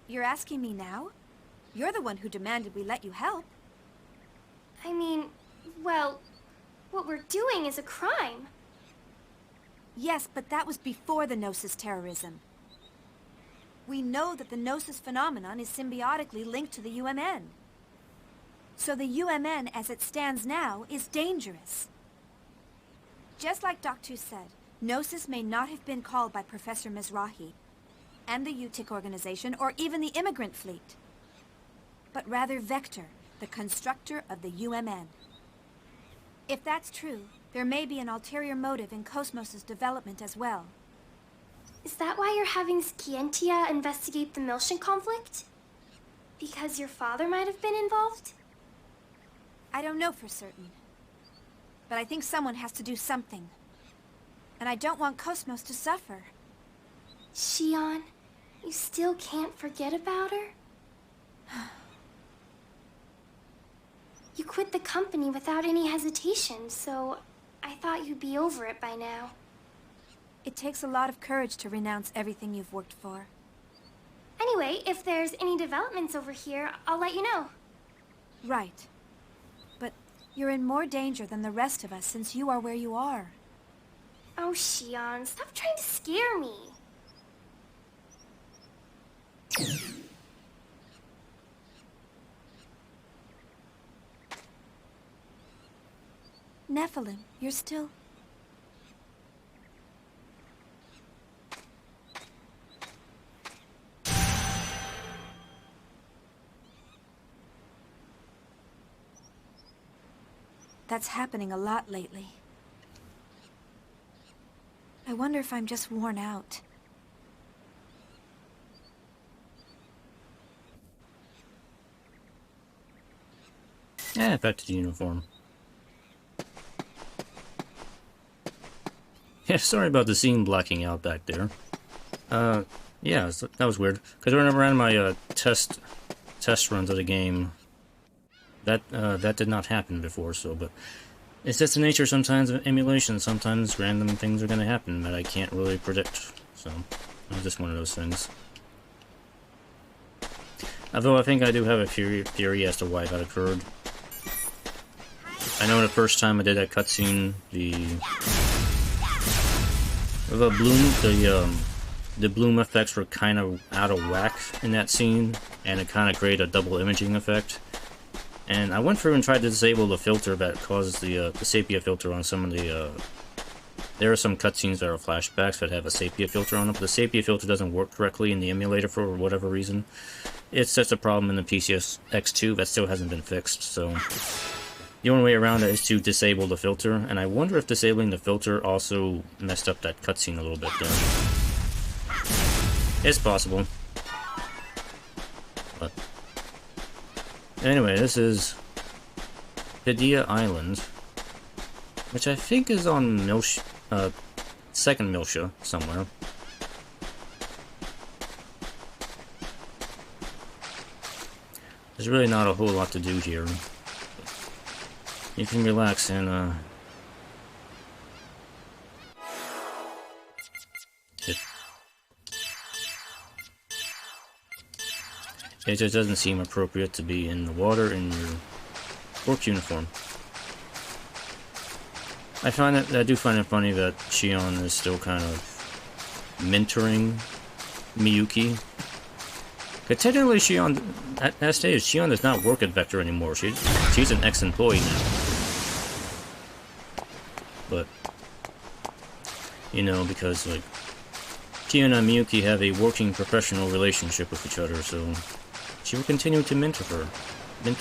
You're asking me now? You're the one who demanded we let you help. I mean, well, what we're doing is a crime. Yes, but that was before the Gnosis terrorism. We know that the Gnosis phenomenon is symbiotically linked to the UMN. So the UMN, as it stands now, is dangerous. Just like Dr. said, Gnosis may not have been called by Professor Mizrahi and the UTIC organization, or even the immigrant fleet, but rather Vector, the constructor of the UMN. If that's true, there may be an ulterior motive in Cosmos' development as well. Is that why you're having Scientia investigate the Miltian conflict? Because your father might have been involved? I don't know for certain. But I think someone has to do something. And I don't want Cosmos to suffer. Shion, you still can't forget about her? You quit the company without any hesitation, so I thought you'd be over it by now. It takes a lot of courage to renounce everything you've worked for. Anyway, if there's any developments over here, I'll let you know. Right. But you're in more danger than the rest of us since you are where you are. Oh, Shion, stop trying to scare me. Nephilim, you're still... That's happening a lot lately. I wonder if I'm just worn out. Yeah, back to the uniform. Yeah, sorry about the scene blacking out back there. Yeah, that was weird. Because when I ran my test runs of the game, that did not happen before. So, but it's just the nature sometimes of emulation. Sometimes random things are going to happen that I can't really predict. So, it's just one of those things. Although I think I do have a theory as to why that occurred. I know the first time I did that cutscene, the bloom effects were kind of out of whack in that scene, and it kind of created a double imaging effect. And I went through and tried to disable the filter that causes the sepia filter on some of the. There are some cutscenes that are flashbacks that have a sepia filter on them, but the sepia filter doesn't work correctly in the emulator for whatever reason. It's just a problem in the PCS X2 that still hasn't been fixed, so. The only way around it is to disable the filter, and I wonder if disabling the filter also messed up that cutscene a little bit there. It's possible. But anyway, this is Padilla Island, which I think is on second Miltia somewhere. There's really not a whole lot to do here. You can relax and, it just doesn't seem appropriate to be in the water in your work uniform. I do find it funny that Shion is still kind of mentoring Miyuki. Because technically Shion, at that stage, Shion does not work at Vector anymore. She's an ex-employee now. But, you know, because, like, Shion and Miyuki have a working professional relationship with each other, so she will continue to mentor her. And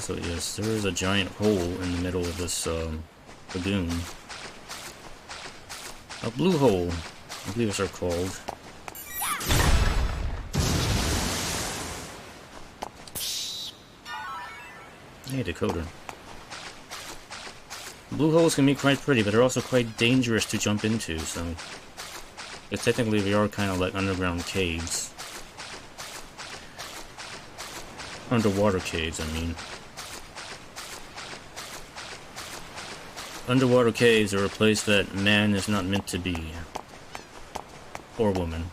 so, yes, there is a giant hole in the middle of this lagoon. A blue hole, I believe it's called. Hey, decoder. Blue holes can be quite pretty, but they're also quite dangerous to jump into, so. Because technically they are kind of like underground caves. Underwater caves, I mean. Underwater caves are a place that man is not meant to be. Or woman.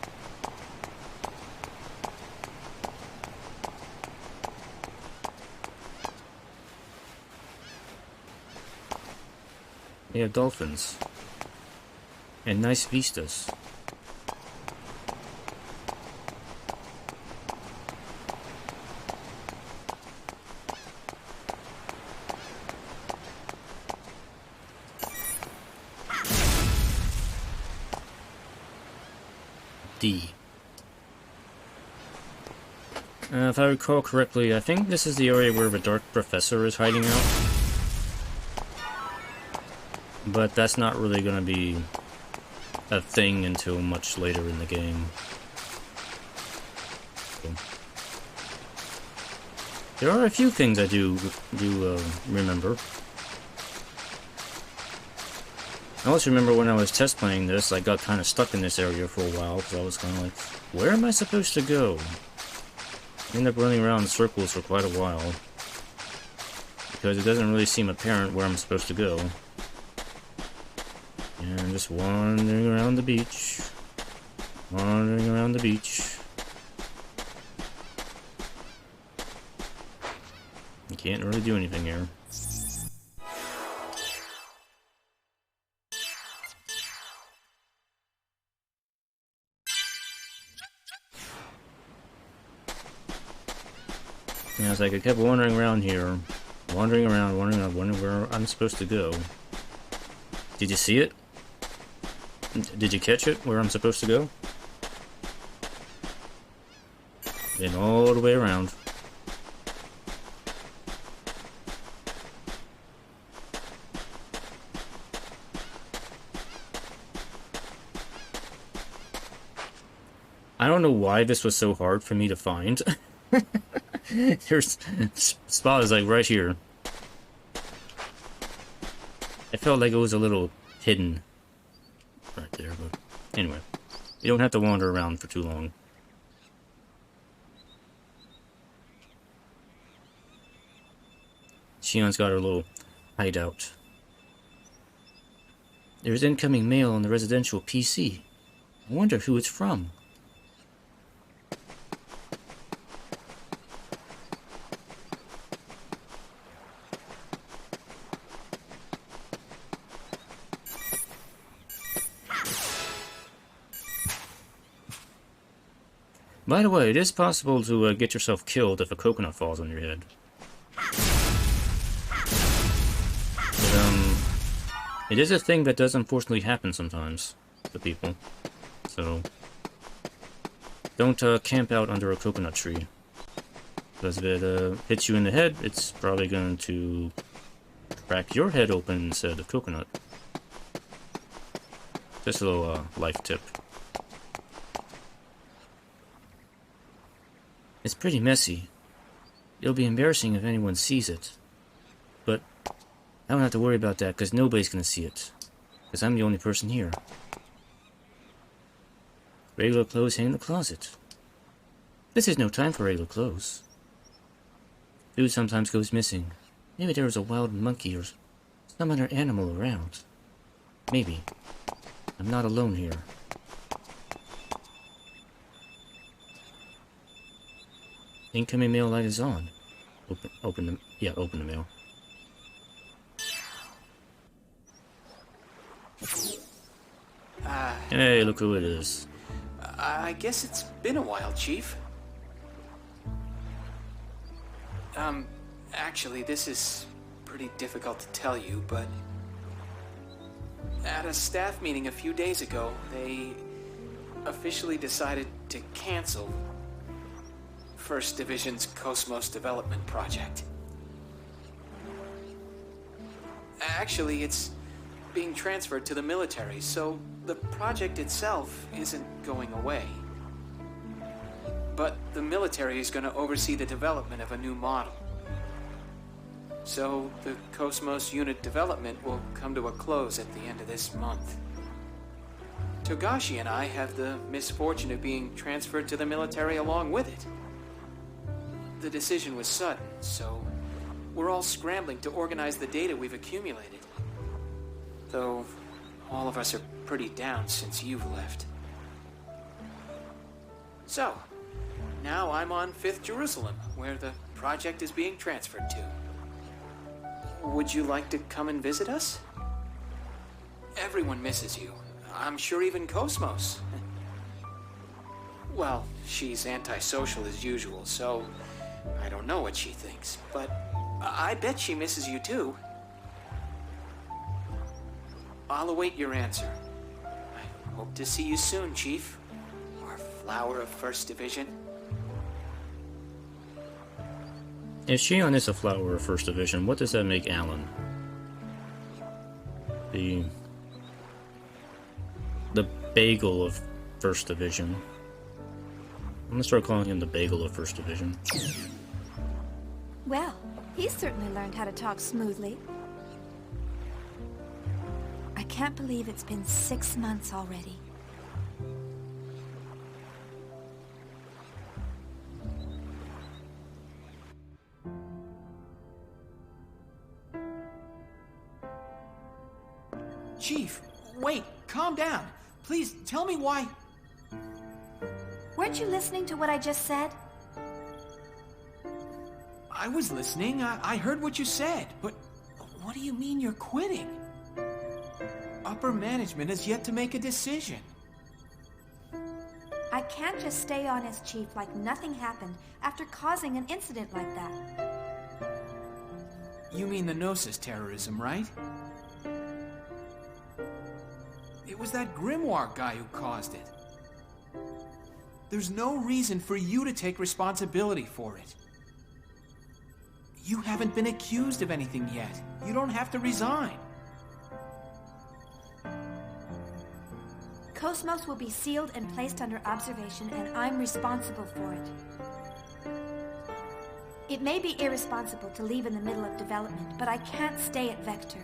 They have dolphins. And nice vistas. D. If I recall correctly, I think this is the area where the Dark Professor is hiding out. But that's not really going to be a thing until much later in the game. So. There are a few things I do remember. I also remember when I was test playing this, I got kind of stuck in this area for a while, because I was kind of like, where am I supposed to go? I ended up running around in circles for quite a while, because it doesn't really seem apparent where I'm supposed to go. And I'm just wandering around the beach. Wandering around the beach. You can't really do anything here. And I was like, I kept wandering around here. Wandering around, wondering where I'm supposed to go. Did you see it? Did you catch it, where I'm supposed to go? Then all the way around. I don't know why this was so hard for me to find. There's spot is like right here. I felt like it was a little hidden right there, but anyway, you don't have to wander around for too long. Shion's got her little hideout. There's incoming mail on the residential PC. I wonder who it's from. By the way, it is possible to get yourself killed if a coconut falls on your head. But, it is a thing that does unfortunately happen sometimes to people. So, don't camp out under a coconut tree. Because if it hits you in the head, it's probably going to crack your head open instead of the coconut. Just a little life tip. It's pretty messy. It'll be embarrassing if anyone sees it. But I don't have to worry about that because nobody's gonna see it. Because I'm the only person here. Regular clothes hang in the closet. This is no time for regular clothes. Food sometimes goes missing. Maybe there was a wild monkey or some other animal around. Maybe. I'm not alone here. Incoming mail light is on. Open the mail. Hey, look who it is. I guess it's been a while, Chief. Actually, this is pretty difficult to tell you, but at a staff meeting a few days ago, they officially decided to cancel First Division's Cosmos development project. Actually, it's being transferred to the military, so the project itself isn't going away. But the military is going to oversee the development of a new model. So the Cosmos unit development will come to a close at the end of this month. Togashi and I have the misfortune of being transferred to the military along with it. The decision was sudden, so we're all scrambling to organize the data we've accumulated. Though all of us are pretty down since you've left. So, now I'm on 5th Jerusalem, where the project is being transferred to. Would you like to come and visit us? Everyone misses you. I'm sure even Cosmos. Well, she's antisocial as usual, so I don't know what she thinks, but I bet she misses you too. I'll await your answer. I hope to see you soon, Chief. Our flower of First Division. If Shion is a flower of First Division, what does that make Alan? The bagel of First Division. I'm gonna start calling him the bagel of First Division. Well, he's certainly learned how to talk smoothly. I can't believe it's been 6 months already. Chief, wait, calm down. Please, tell me why... Weren't you listening to what I just said? I was listening. I heard what you said, but what do you mean you're quitting? Upper management has yet to make a decision. I can't just stay on as chief like nothing happened after causing an incident like that. You mean the Gnosis terrorism, right? It was that Grimoire guy who caused it. There's no reason for you to take responsibility for it. You haven't been accused of anything yet. You don't have to resign. Cosmos will be sealed and placed under observation, and I'm responsible for it. It may be irresponsible to leave in the middle of development, but I can't stay at Vector.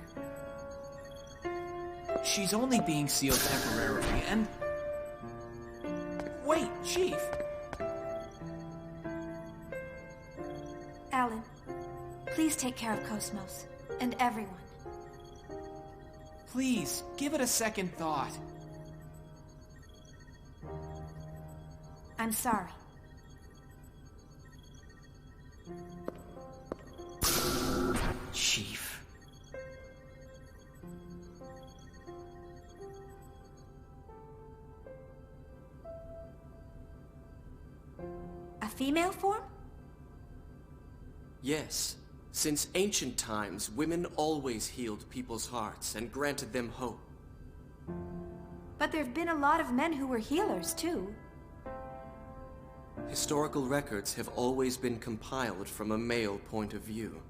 She's only being sealed temporarily, and... Wait, Chief! Alan, please take care of Cosmos, and everyone. Please, give it a second thought. I'm sorry. Chief. A female form? Yes. Since ancient times, women always healed people's hearts and granted them hope. But there've been a lot of men who were healers, too. Historical records have always been compiled from a male point of view.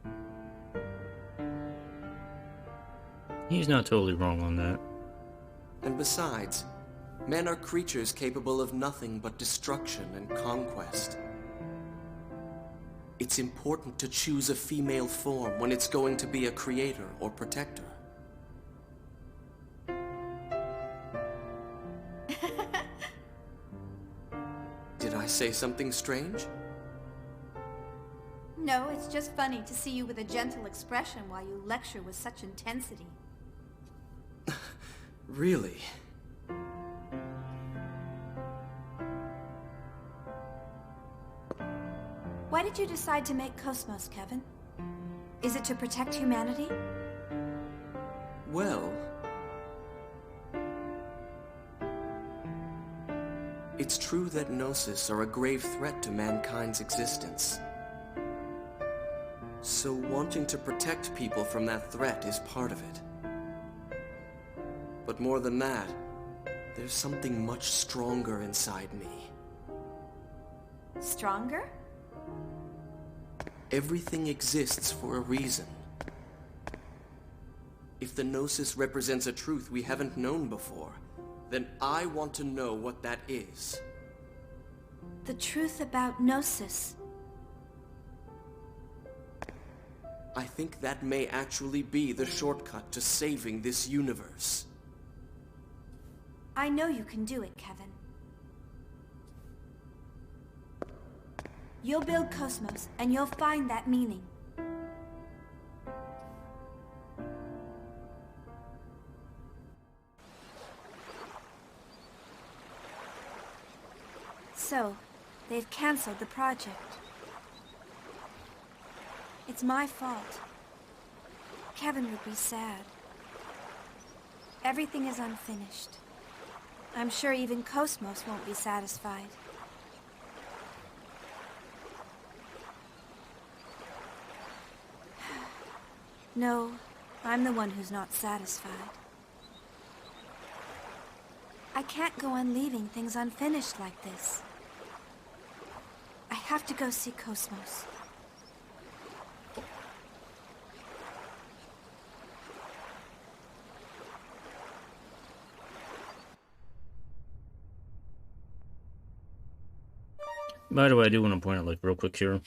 He's not totally wrong on that. And besides, men are creatures capable of nothing but destruction and conquest. It's important to choose a female form when it's going to be a creator or protector. Did I say something strange? No, it's just funny to see you with a gentle expression while you lecture with such intensity. Really? Why did you decide to make Cosmos, Kevin? Is it to protect humanity? Well... it's true that Gnosis are a grave threat to mankind's existence. So wanting to protect people from that threat is part of it. But more than that, there's something much stronger inside me. Stronger? Everything exists for a reason. If the Gnosis represents a truth we haven't known before, then I want to know what that is. The truth about Gnosis. I think that may actually be the shortcut to saving this universe. I know you can do it, Kevin. You'll build Cosmos, and you'll find that meaning. So, they've canceled the project. It's my fault. Kevin would be sad. Everything is unfinished. I'm sure even Cosmos won't be satisfied. No, I'm the one who's not satisfied. I can't go on leaving things unfinished like this. I have to go see Cosmos. By the way, I do want to point out, like, real quick here,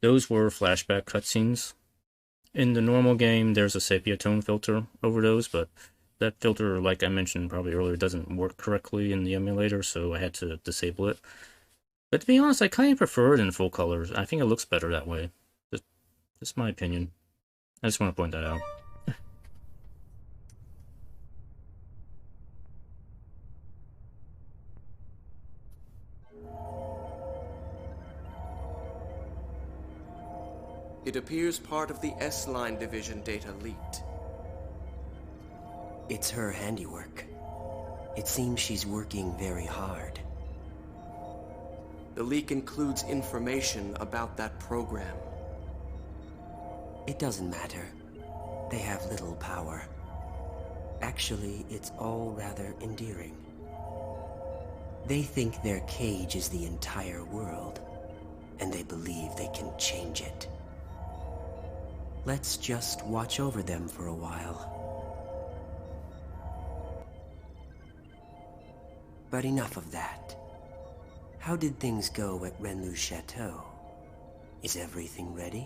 those were flashback cutscenes. In the normal game, there's a sepia tone filter over those, but that filter, like I mentioned probably earlier, doesn't work correctly in the emulator, so I had to disable it. But to be honest, I kind of prefer it in full colors. I think it looks better that way. Just my opinion. I just want to point that out. It appears part of the S-Line division data leaked. It's her handiwork. It seems she's working very hard. The leak includes information about that program. It doesn't matter. They have little power. Actually, it's all rather endearing. They think their cage is the entire world, and they believe they can change it. Let's just watch over them for a while. But enough of that. How did things go at Rennes-le-Château? Is everything ready?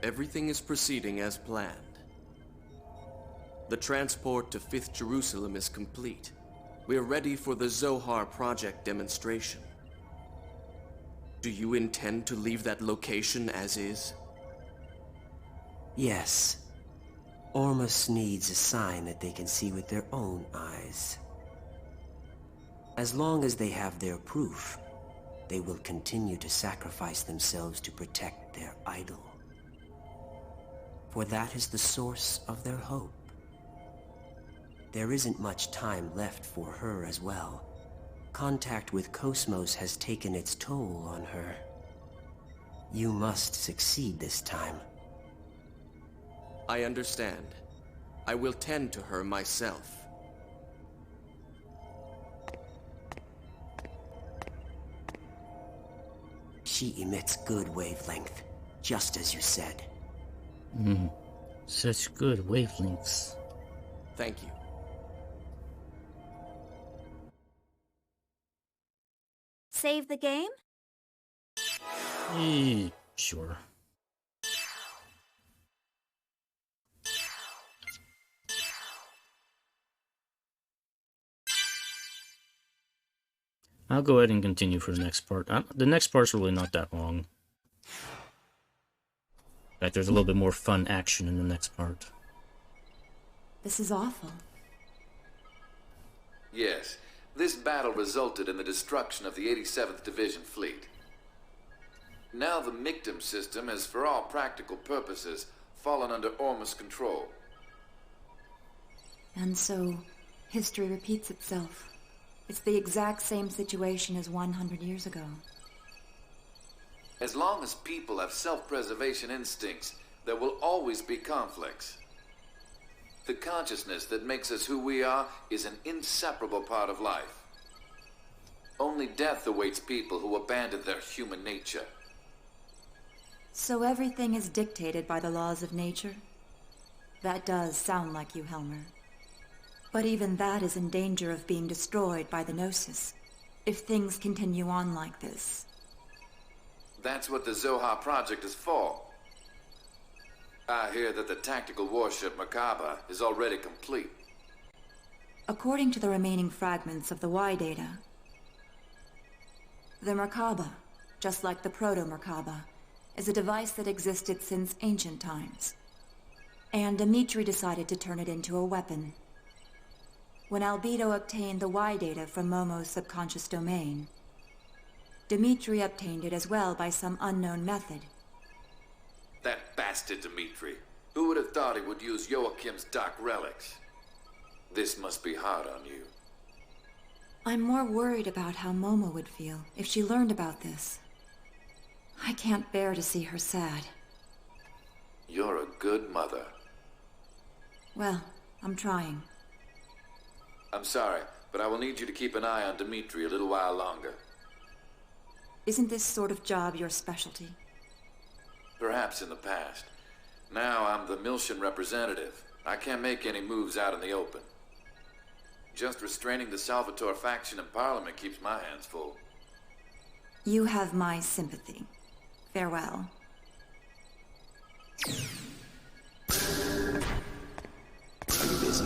Everything is proceeding as planned. The transport to 5th Jerusalem is complete. We are ready for the Zohar project demonstration. Do you intend to leave that location as is? Yes. Ormus needs a sign that they can see with their own eyes. As long as they have their proof, they will continue to sacrifice themselves to protect their idol. For that is the source of their hope. There isn't much time left for her as well. Contact with Cosmos has taken its toll on her. You must succeed this time. I understand. I will tend to her myself. She emits good wavelength, just as you said. Such good wavelengths. Thank you. Save the game? Sure. I'll go ahead and continue for the next part. The next part's really not that long. In fact, there's a little bit more fun action in the next part. This is awful. Yes, this battle resulted in the destruction of the 87th Division fleet. Now the Mictum system has, for all practical purposes, fallen under Ormus' control. And so, history repeats itself. It's the exact same situation as 100 years ago. As long as people have self-preservation instincts, there will always be conflicts. The consciousness that makes us who we are is an inseparable part of life. Only death awaits people who abandon their human nature. So everything is dictated by the laws of nature? That does sound like you, Helmer. But even that is in danger of being destroyed by the Gnosis, if things continue on like this. That's what the Zohar project is for. I hear that the tactical warship Merkaba is already complete. According to the remaining fragments of the Y data, the Merkaba, just like the Proto-Merkaba, is a device that existed since ancient times. And Dimitri decided to turn it into a weapon. When Albedo obtained the Y data from Momo's subconscious domain, Dimitri obtained it as well by some unknown method. That bastard Dimitri. Who would have thought he would use Joachim's dark relics? This must be hard on you. I'm more worried about how Momo would feel if she learned about this. I can't bear to see her sad. You're a good mother. Well, I'm trying. I'm sorry, but I will need you to keep an eye on Dimitri a little while longer. Isn't this sort of job your specialty? Perhaps in the past. Now I'm the Miltian representative. I can't make any moves out in the open. Just restraining the Salvatore faction in Parliament keeps my hands full. You have my sympathy. Farewell. Are you busy?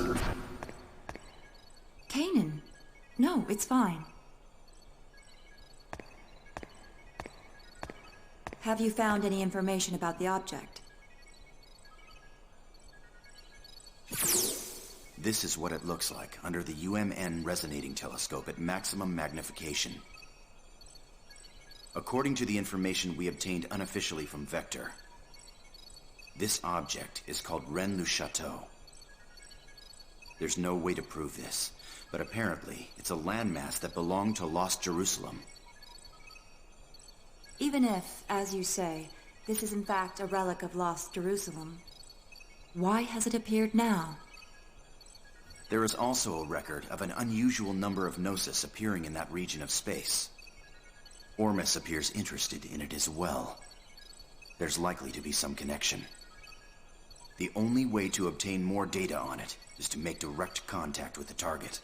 Kanan. No, it's fine. Have you found any information about the object? This is what it looks like under the UMN resonating telescope at maximum magnification. According to the information we obtained unofficially from Vector, this object is called Rennes-le-Château. There's no way to prove this, but apparently it's a landmass that belonged to Lost Jerusalem. Even if, as you say, this is in fact a relic of Lost Jerusalem, why has it appeared now? There is also a record of an unusual number of Gnosis appearing in that region of space. Ormus appears interested in it as well. There's likely to be some connection. The only way to obtain more data on it is to make direct contact with the target.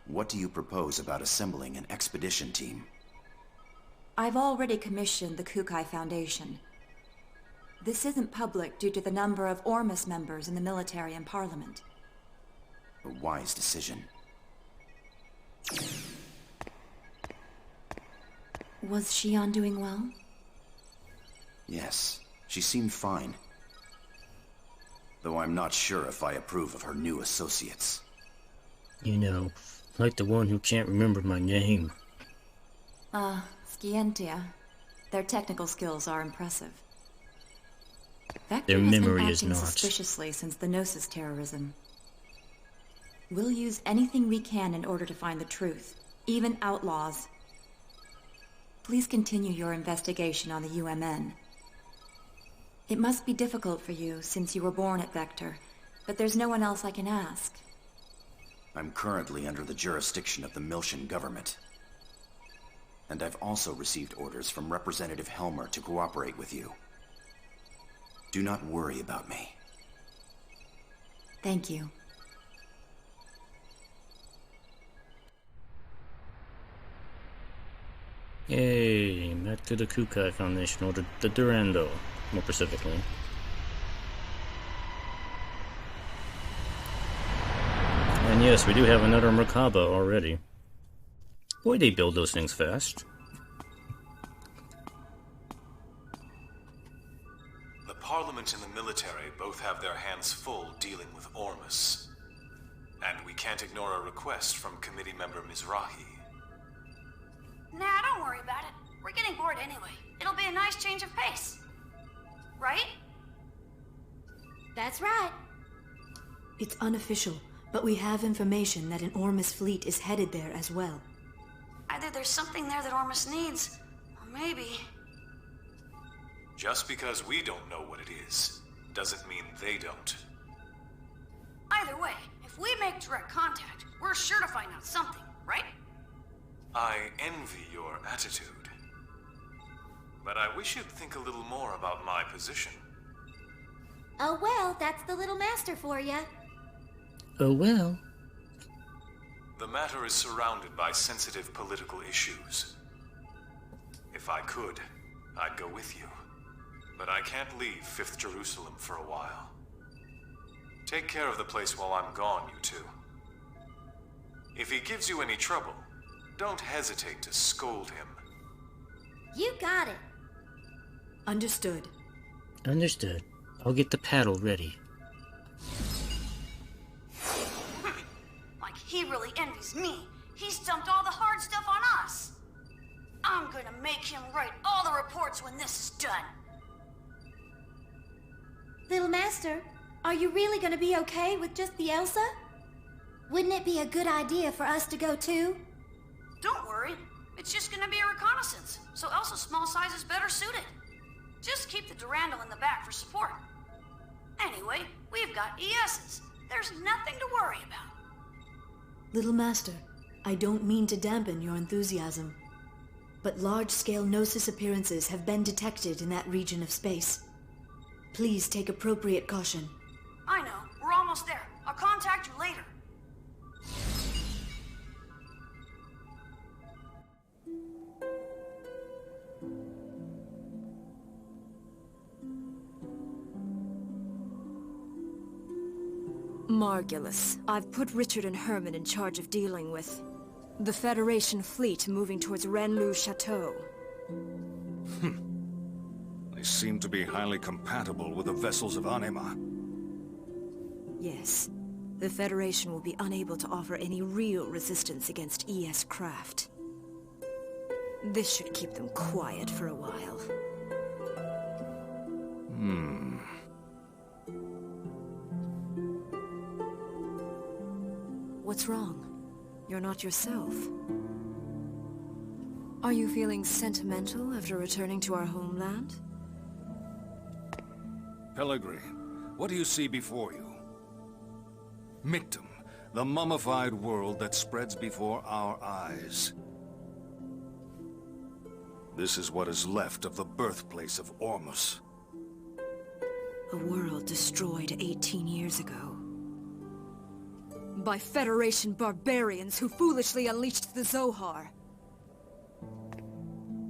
What do you propose about assembling an expedition team? I've already commissioned the Kukai Foundation. This isn't public due to the number of Ormus members in the military and parliament. A wise decision. Was Xion doing well? Yes, she seemed fine. Though I'm not sure if I approve of her new associates. You know, like the one who can't remember my name. Scientia. Their technical skills are impressive. Vector Their has memory been is acting not. suspiciously since the Gnosis terrorism. We'll use anything we can in order to find the truth, even outlaws. Please continue your investigation on the UMN. It must be difficult for you since you were born at Vector, but there's no one else I can ask. I'm currently under the jurisdiction of the Miltian government. And I've also received orders from Representative Helmer to cooperate with you. Do not worry about me. Thank you. Yay, back to the Kukai Foundation, or the Durando, more specifically. And yes, we do have another Merkaba already. Boy, they build those things fast. The Parliament and the military both have their hands full dealing with Ormus. And we can't ignore a request from committee member Mizrahi. Nah, don't worry about it. We're getting bored anyway. It'll be a nice change of pace. Right? That's right. It's unofficial, but we have information that an Ormus fleet is headed there as well. Either there's something there that Ormus needs, or maybe... Just because we don't know what it is, doesn't mean they don't. Either way, if we make direct contact, we're sure to find out something, right? I envy your attitude. But I wish you'd think a little more about my position. Oh well, that's the little master for ya. Oh well. The matter is surrounded by sensitive political issues. If I could, I'd go with you. But I can't leave 5th Jerusalem for a while. Take care of the place while I'm gone, you two. If he gives you any trouble, don't hesitate to scold him. You got it. Understood. Understood. I'll get the paddle ready. Like he really envies me. He's dumped all the hard stuff on us. I'm gonna make him write all the reports when this is done. Little master, are you really gonna be okay with just the Elsa? Wouldn't it be a good idea for us to go too? Don't worry. It's just gonna be a reconnaissance, so Elsa's small size is better suited. Just keep the Durandal in the back for support. Anyway, we've got ESs. There's nothing to worry about. Little Master, I don't mean to dampen your enthusiasm, but large-scale Gnosis appearances have been detected in that region of space. Please take appropriate caution. I know. We're almost there. I'll contact you later. Margulis, I've put Richard and Herman in charge of dealing with the Federation fleet moving towards Rennes-le-Château. They seem to be highly compatible with the vessels of Anima. Yes. The Federation will be unable to offer any real resistance against ES craft. This should keep them quiet for a while. What's wrong? You're not yourself. Are you feeling sentimental after returning to our homeland? Pellegrin, what do you see before you? Mictum, the mummified world that spreads before our eyes. This is what is left of the birthplace of Ormus. A world destroyed 18 years ago. By Federation barbarians who foolishly unleashed the Zohar.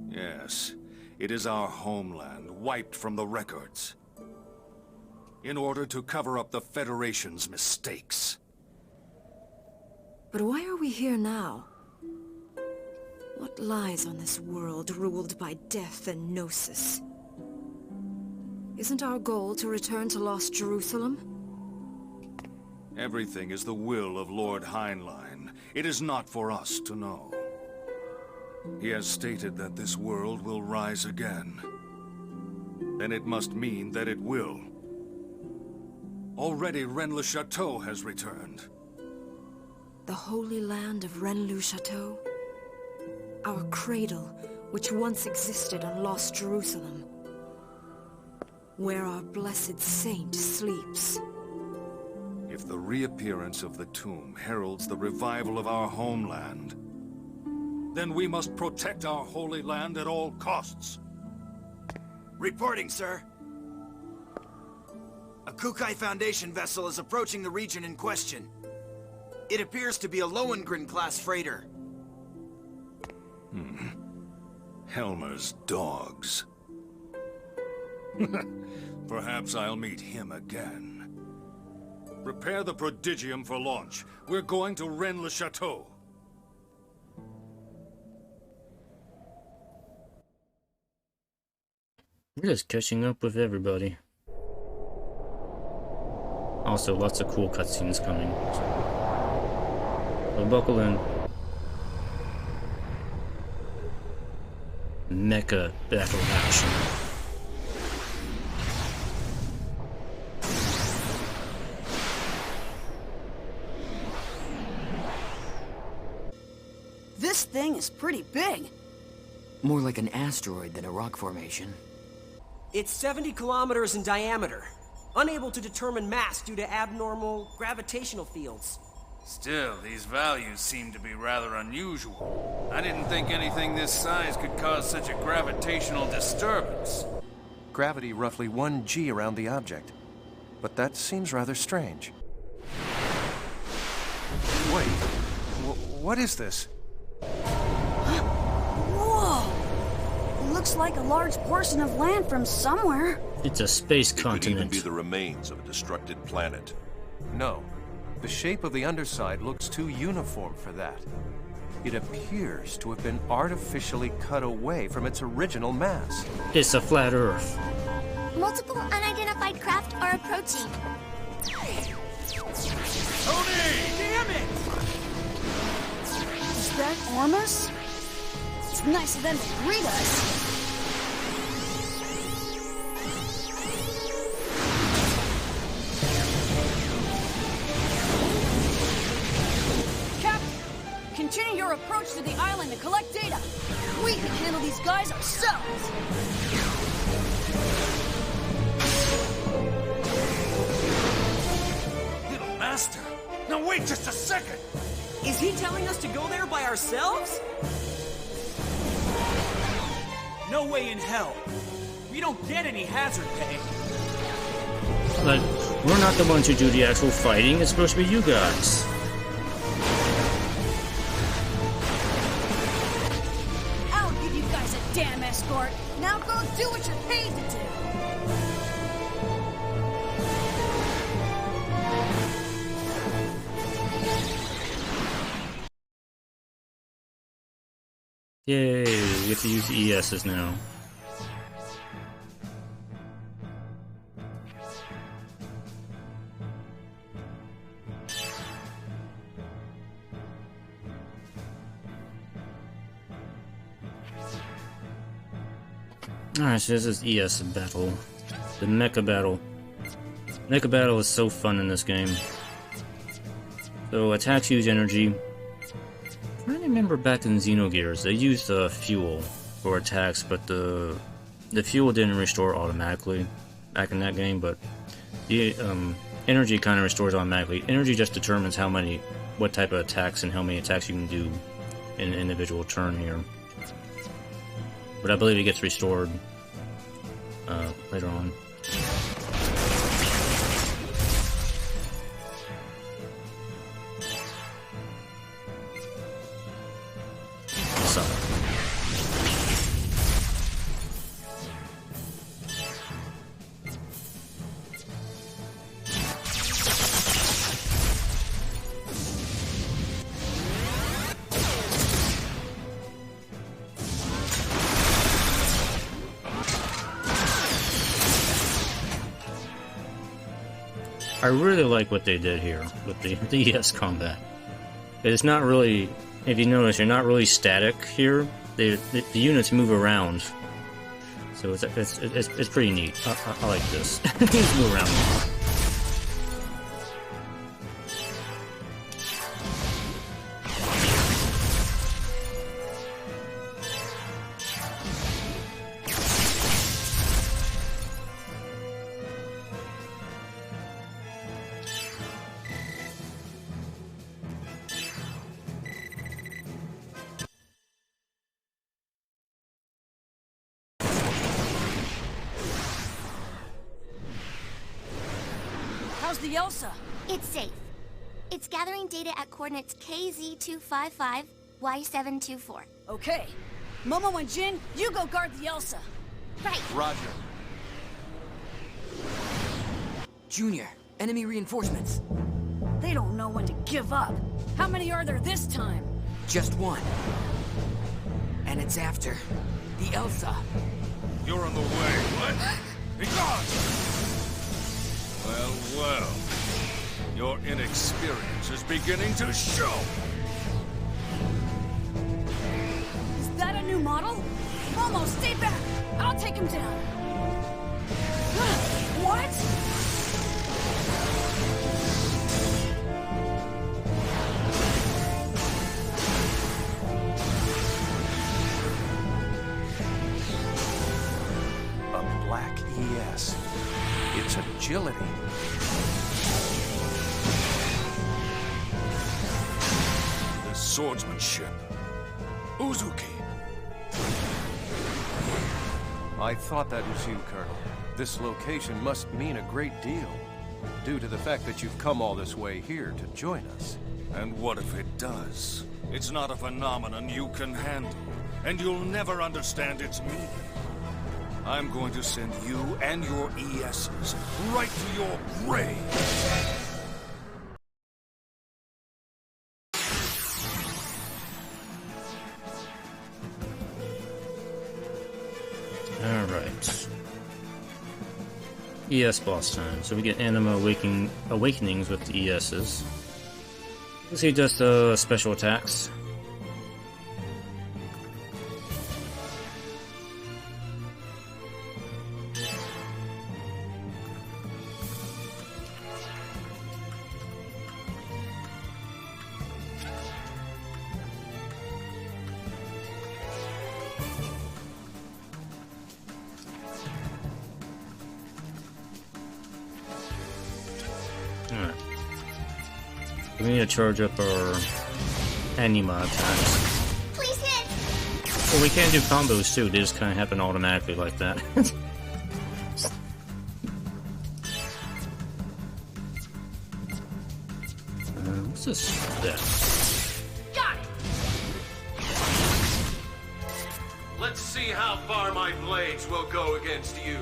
Yes, it is our homeland, wiped from the records. In order to cover up the Federation's mistakes. But why are we here now? What lies on this world ruled by death and gnosis? Isn't our goal to return to Lost Jerusalem? Everything is the will of Lord Heinlein. It is not for us to know. He has stated that this world will rise again. Then it must mean that it will. Already Rennes-le-Château has returned. The holy land of Rennes-le-Château? Our cradle, which once existed on Lost Jerusalem. Where our blessed saint sleeps. If the reappearance of the tomb heralds the revival of our homeland, then we must protect our holy land at all costs. Reporting, sir. A Kukai Foundation vessel is approaching the region in question. It appears to be a Lohengrin-class freighter. Helmer's dogs. Perhaps I'll meet him again. Prepare the Prodigium for launch. We're going to Rennes-le-Château. We're just catching up with everybody. Also, lots of cool cutscenes coming. So buckle in. Mecha battle action. This thing is pretty big. More like an asteroid than a rock formation. It's 70 kilometers in diameter. Unable to determine mass due to abnormal gravitational fields. Still, these values seem to be rather unusual. I didn't think anything this size could cause such a gravitational disturbance. Gravity roughly 1 g around the object. But that seems rather strange. Wait, what is this? Whoa! It looks like a large portion of land from somewhere. It's a space It could even continent. be the remains of a destructed planet. No. The shape of the underside looks too uniform for that. It appears to have been artificially cut away from its original mass. It's a flat Earth. Multiple unidentified craft are approaching. Tony! Damn it! Is that Ormus? It's nice of them to greet us. Captain, continue your approach to the island to collect data. We can handle these guys ourselves. Little Master! Now wait just a second! Is he telling us to go there by ourselves? No way in hell. We don't get any hazard pay. But we're not the ones who do the actual fighting. It's supposed to be you guys. I'll give you guys a damn escort. Now go do what you're paid to do. Yay, we get to use the ESs now. Alright, so this is ES battle. The Mecha battle. Mecha battle is so fun in this game. So attacks use energy. I'm trying to remember back in Xenogears, they used fuel for attacks, but the fuel didn't restore automatically back in that game, but the energy kind of restores automatically. Energy just determines what type of attacks and how many attacks you can do in an individual turn here. But I believe it gets restored later on. So. I really like what they did here with the ES combat. It's not really, if you notice, you're not really static here. The units move around, so it's pretty neat. I like this. Just move around more. How's the Elsa? It's safe. It's gathering data at coordinates KZ255, Y724. Okay. Momo and Jin, you go guard the Elsa. Right. Roger. Junior, enemy reinforcements. They don't know when to give up. How many are there this time? Just one. And it's after the Elsa. You're in the way. What? Be gone! Well, well. Your inexperience is beginning to show. Is that a new model? Momo, stay back! I'll take him down. What? A black ES. Its agility. The swordsmanship. Uzuki. I thought that was you, Colonel. This location must mean a great deal, due to the fact that you've come all this way here to join us. And what if it does? It's not a phenomenon you can handle, and you'll never understand its meaning. I'm going to send you and your ESs right to your grave. Alright. ES boss time. So we get Anima Awakenings with the ESs. Let's see, just special attacks. Alright. We need to charge up our Anima attacks. Please hit! Well, we can do combos too, they just kind of happen automatically like that. What's this? Yeah. Got it! Let's see how far my blades will go against you.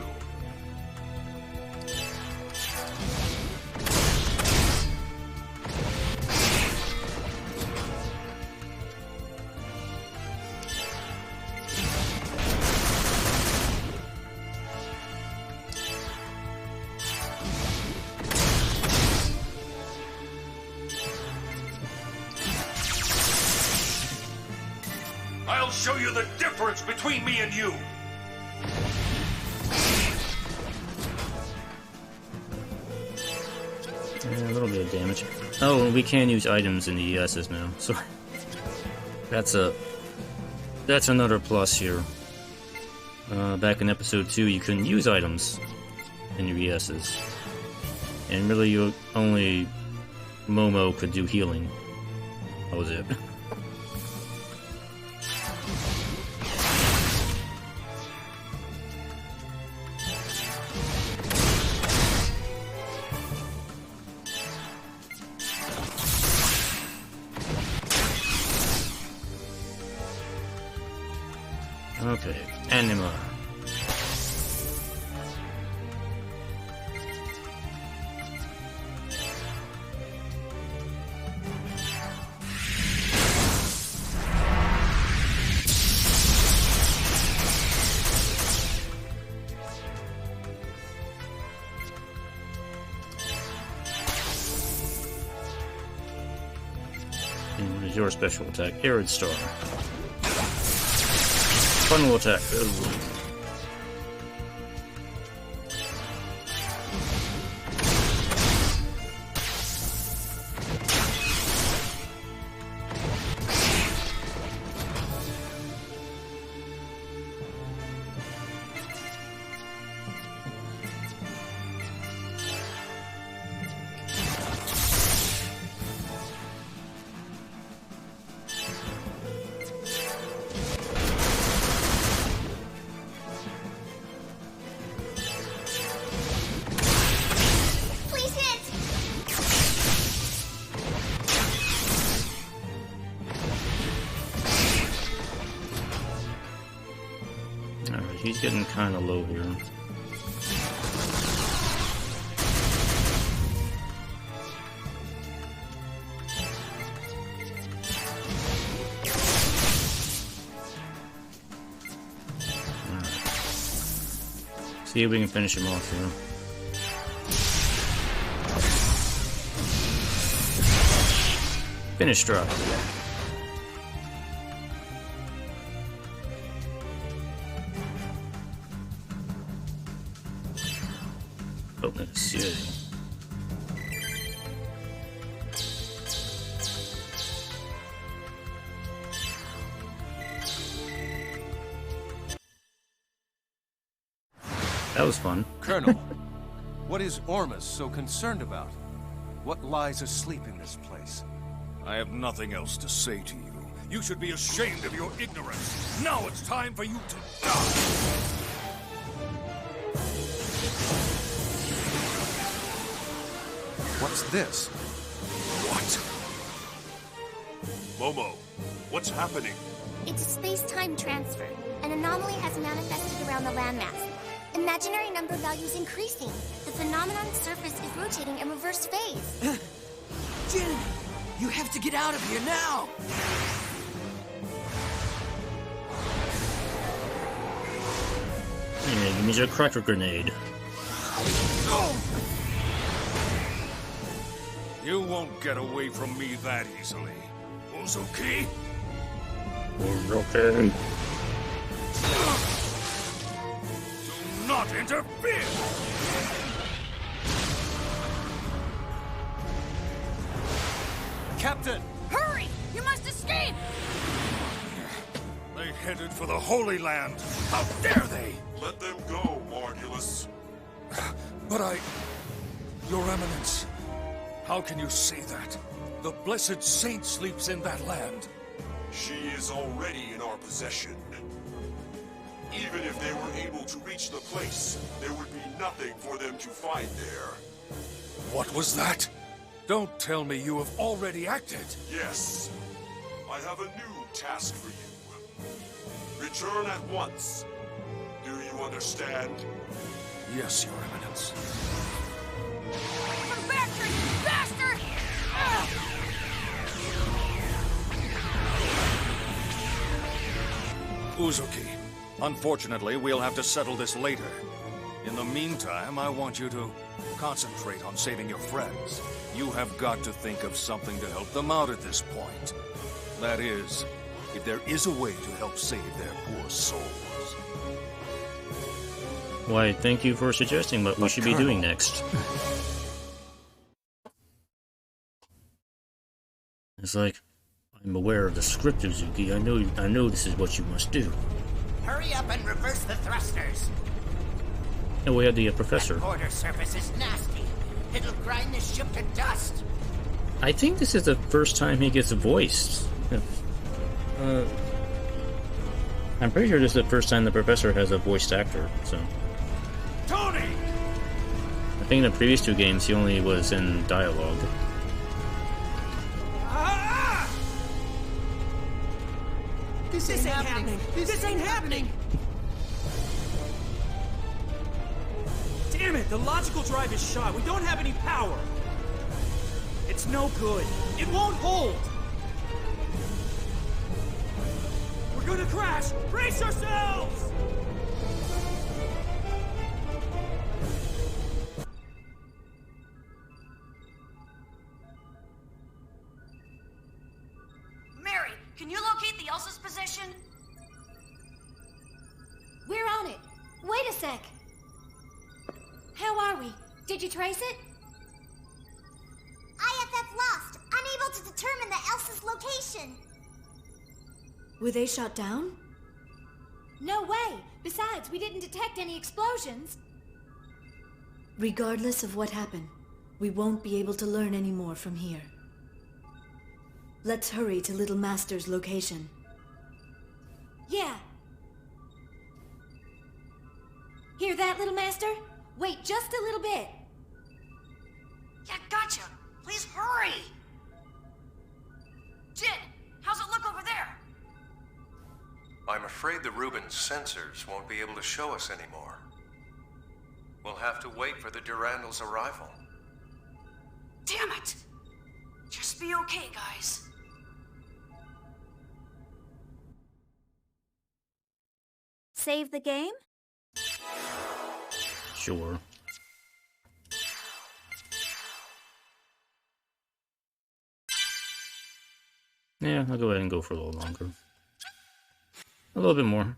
I'll show you the difference between me and you! A little bit of damage. Oh, we can use items in the ESs now, so that's another plus here. Back in episode 2, you couldn't use items in your ESs, and really, only Momo could do healing. That was it. Okay, Anima. And what is your special attack? Arid Star. Final attack. He's getting kind of low here. See if we can finish him off here. Finish drop. Oh, let's see. That was fun. Colonel, what is Ormus so concerned about? What lies asleep in this place? I have nothing else to say to you. You should be ashamed of your ignorance. Now it's time for you to die. What's this? What? Momo, what's happening? It's a space-time transfer. An anomaly has manifested around the landmass. Imaginary number values increasing. The phenomenon's surface is rotating in reverse phase. Jin, you have to get out of here now! Yeah, give me your cracker grenade. You won't get away from me that easily. Uzuki? Uzuki. Do not interfere! Captain! Hurry! You must escape! They headed for the Holy Land. How dare they! Let them go, Margulis. But Your Eminence, how can you say that? The Blessed Saint sleeps in that land. She is already in our possession. Even if they were able to reach the place, there would be nothing for them to find there. What was that? Don't tell me you have already acted. Yes. I have a new task for you. Return at once. Do you understand? Yes, Your Eminence. Come back here, you bastard! Uzuki, unfortunately, we'll have to settle this later. In the meantime, I want you to concentrate on saving your friends. You have got to think of something to help them out at this point. That is, if there is a way to help save their poor souls. Why, thank you for suggesting what we should be doing next. It's like, I'm aware of the script, Uzuki. I know this is what you must do. Hurry up and reverse the thrusters. And we had the professor. That border surface is nasty. It'll grind the ship to dust. I think this is the first time he gets voiced. I'm pretty sure this is the first time the professor has a voiced actor, so. Tony! I think in the previous 2 games he only was in dialogue. This ain't happening! This ain't happening! Damn it! The logical drive is shot. We don't have any power. It's no good. It won't hold. We're gonna crash! Brace yourselves! Mary, can you locate the Elsa's position? We're on it. Wait a sec. How are we? Did you trace it? IFF lost, unable to determine the Elsa's location. Were they shot down? No way. Besides, we didn't detect any explosions. Regardless of what happened, we won't be able to learn any more from here. Let's hurry to Little Master's location. Yeah. Hear that, Little Master? Wait just a little bit. Yeah, gotcha. Please hurry. Jin, how's it look over there? I'm afraid the Rubens sensors won't be able to show us anymore. We'll have to wait for the Durandal's arrival. Damn it. Just be okay, guys. Save the game? Sure. Yeah, I'll go ahead and go for a little longer. A little bit more.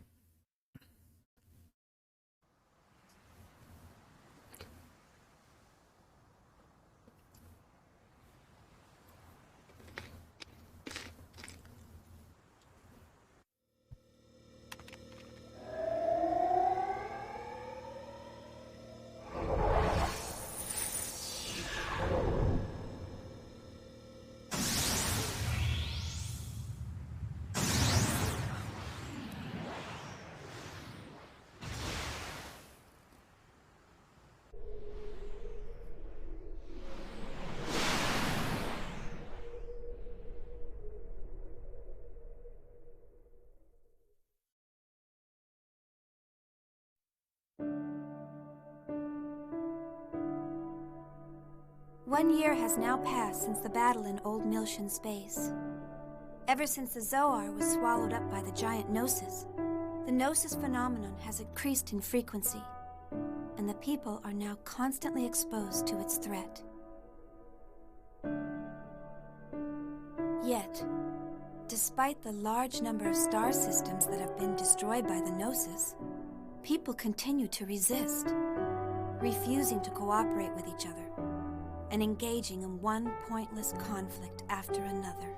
One year has now passed since the battle in Old Miltian space. Ever since the Zohar was swallowed up by the giant Gnosis, the Gnosis phenomenon has increased in frequency, and the people are now constantly exposed to its threat. Yet, despite the large number of star systems that have been destroyed by the Gnosis, people continue to resist, refusing to cooperate with each other, and engaging in one pointless conflict after another.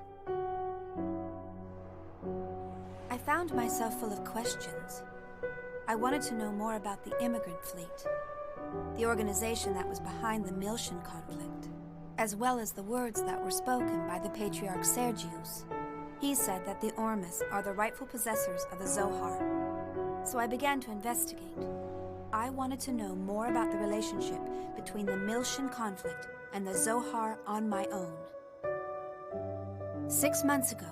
I found myself full of questions. I wanted to know more about the immigrant fleet, the organization that was behind the Miltian conflict, as well as the words that were spoken by the Patriarch Sergius. He said that the Ormus are the rightful possessors of the Zohar, so I began to investigate. I wanted to know more about the relationship between the Miltian conflict and the Zohar on my own. 6 months ago,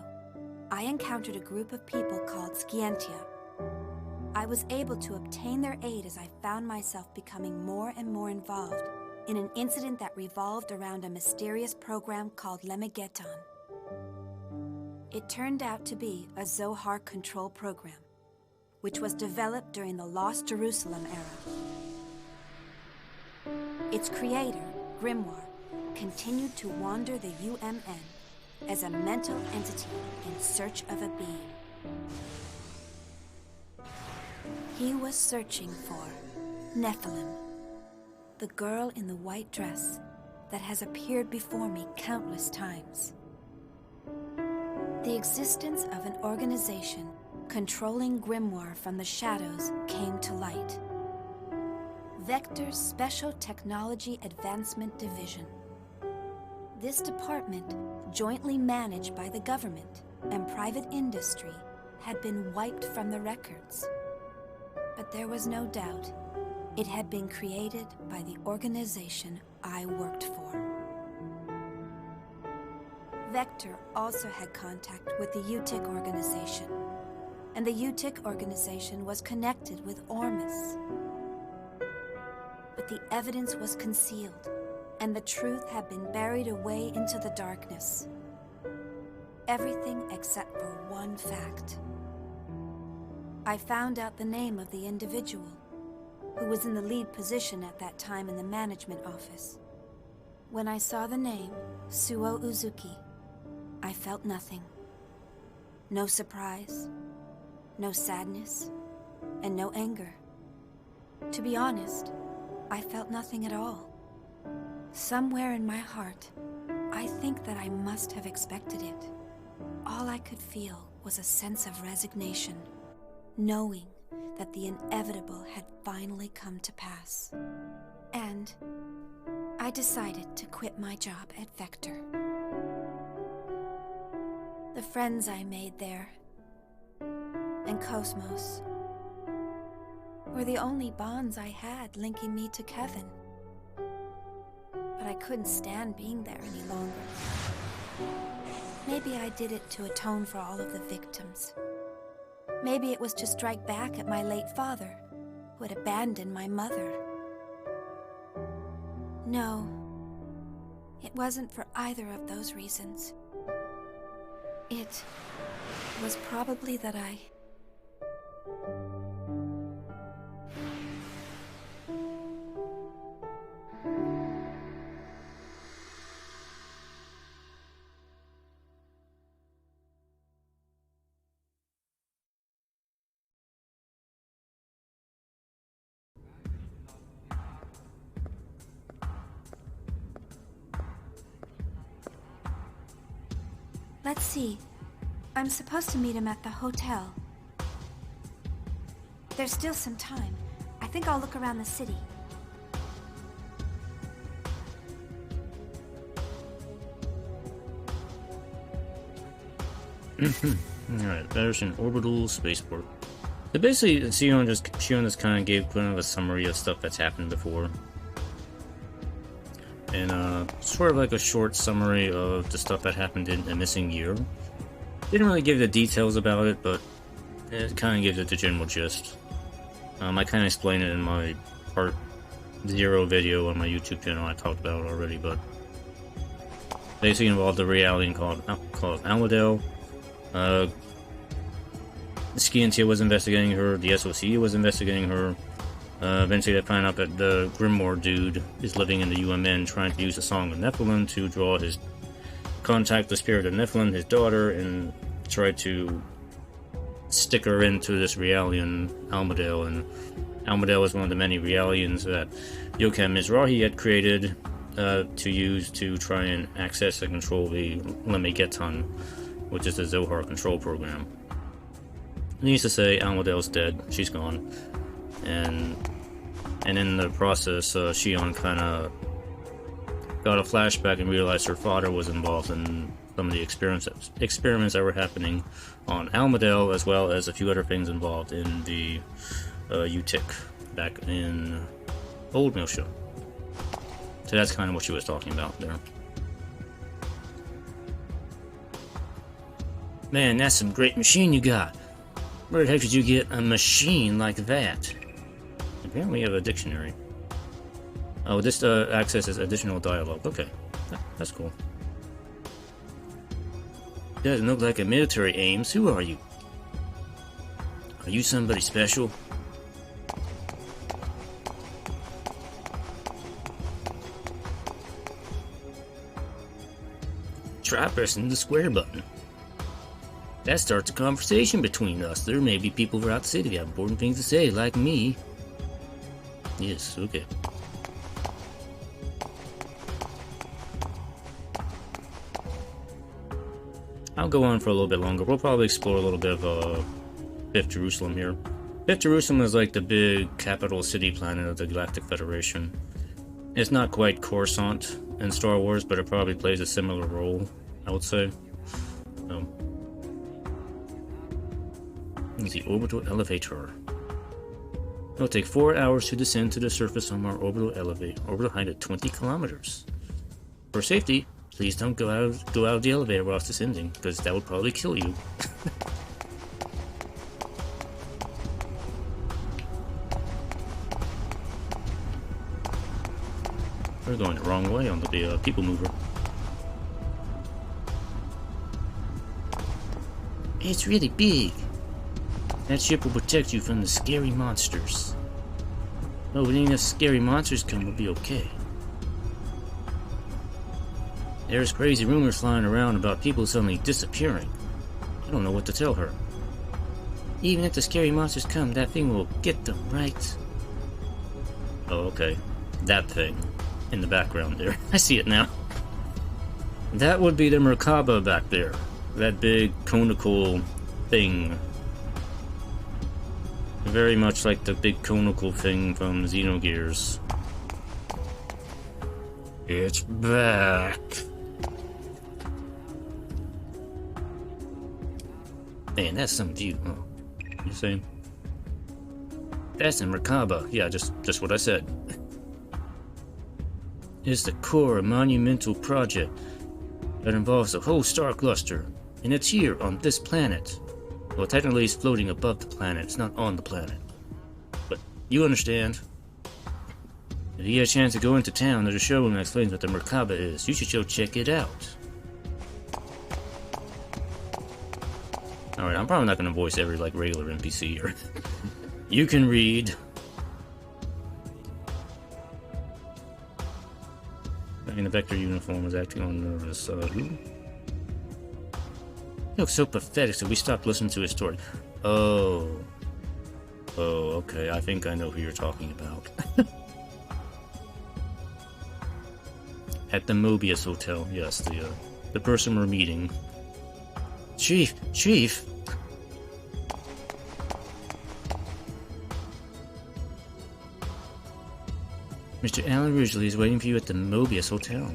I encountered a group of people called Scientia. I was able to obtain their aid as I found myself becoming more and more involved in an incident that revolved around a mysterious program called Lemigeton. It turned out to be a Zohar control program, which was developed during the Lost Jerusalem era. Its creator, Grimoire, continued to wander the UMN as a mental entity in search of a being. He was searching for Nephilim, the girl in the white dress that has appeared before me countless times. The existence of an organization controlling Grimoire from the shadows came to light. Vector's Special Technology Advancement Division. This department, jointly managed by the government and private industry, had been wiped from the records. But there was no doubt it had been created by the organization I worked for. Vector also had contact with the UTIC organization, and the UTIC organization was connected with Ormus. But the evidence was concealed, and the truth had been buried away into the darkness. Everything except for one fact. I found out the name of the individual who was in the lead position at that time in the management office. When I saw the name, Suo Uzuki, I felt nothing. No surprise, no sadness, and no anger. To be honest, I felt nothing at all. Somewhere in my heart, I think that I must have expected it. All I could feel was a sense of resignation, knowing that the inevitable had finally come to pass. And I decided to quit my job at Vector. The friends I made there, and Cosmos, were the only bonds I had linking me to Kevin. But I couldn't stand being there any longer. Maybe I did it to atone for all of the victims. Maybe it was to strike back at my late father, who had abandoned my mother. No, it wasn't for either of those reasons. It was probably that I... Let's see. I'm supposed to meet him at the hotel. There's still some time. I think I'll look around the city. Alright, there's an orbital spaceport. So basically, Shion just kind of gave kind of a summary of stuff that's happened before. And sort of like a short summary of the stuff that happened in A Missing Year. Didn't really give the details about it, but it kind of gives it the general gist. I kind of explained it in my Part 0 video on my YouTube channel I talked about already, but basically involved a reality called Almadale. The Skiantia was investigating her, the SOC was investigating her. Eventually they find out that the Grimoire dude is living in the UMN trying to use the Song of Nephilim to draw his contact the spirit of Nephilim, his daughter, and try to stick her into this Realian Almadale. And Almadale is one of the many Realians that Yocham Mizrahi had created to use to try and access and control the Lemegeton, which is the Zohar control program. Needless to say, Almadale's dead. She's gone. And in the process, Shion kind of got a flashback and realized her father was involved in some of the experiments that were happening on Almadale, as well as a few other things involved in the UTIC back in Old Miltia. So that's kind of what she was talking about there. Man, that's some great machine you got. Where the heck did you get a machine like that? Apparently we have a dictionary. Oh, this accesses additional dialogue. Okay, that's cool. Doesn't look like a military Ames. Who are you? Are you somebody special? Try pressing the square button. That starts a conversation between us. There may be people throughout the city that have important things to say, like me. Yes, okay. I'll go on for a little bit longer. We'll probably explore a little bit of 5th Jerusalem here. 5th Jerusalem is like the big capital city planet of the Galactic Federation. It's not quite Coruscant in Star Wars, but it probably plays a similar role, I would say. The orbital elevator. It'll take 4 hours to descend to the surface on our orbital height at 20 kilometers. For safety, please don't go out of the elevator while it's descending, because that would probably kill you. We're going the wrong way on the people mover. It's really big. That ship will protect you from the scary monsters. Oh, when any of the scary monsters come, we'll be okay. There's crazy rumors flying around about people suddenly disappearing. I don't know what to tell her. Even if the scary monsters come, that thing will get them, right? Oh, okay. That thing. In the background there. I see it now. That would be the Merkaba back there. That big conical thing. Very much like the big conical thing from Xenogears. It's back. Man, that's some view. Oh, you saying? That's a Merkaba. Yeah, just what I said. It's the core monumental project that involves the whole star cluster, and it's here on this planet. Well, technically it's floating above the planet, it's not on the planet. But you understand. If you get a chance to go into town, there's a showroom that explains what the Merkaba is. You should go check it out. Alright, I'm probably not going to voice every regular NPC here. You can read. In the Vector uniform was acting on nervous. Who? He looks so pathetic, so we stopped listening to his story. Oh, okay. I think I know who you're talking about. At the Mobius Hotel, yes, the person we're meeting. Chief! Mr. Alan Ridgely is waiting for you at the Mobius Hotel.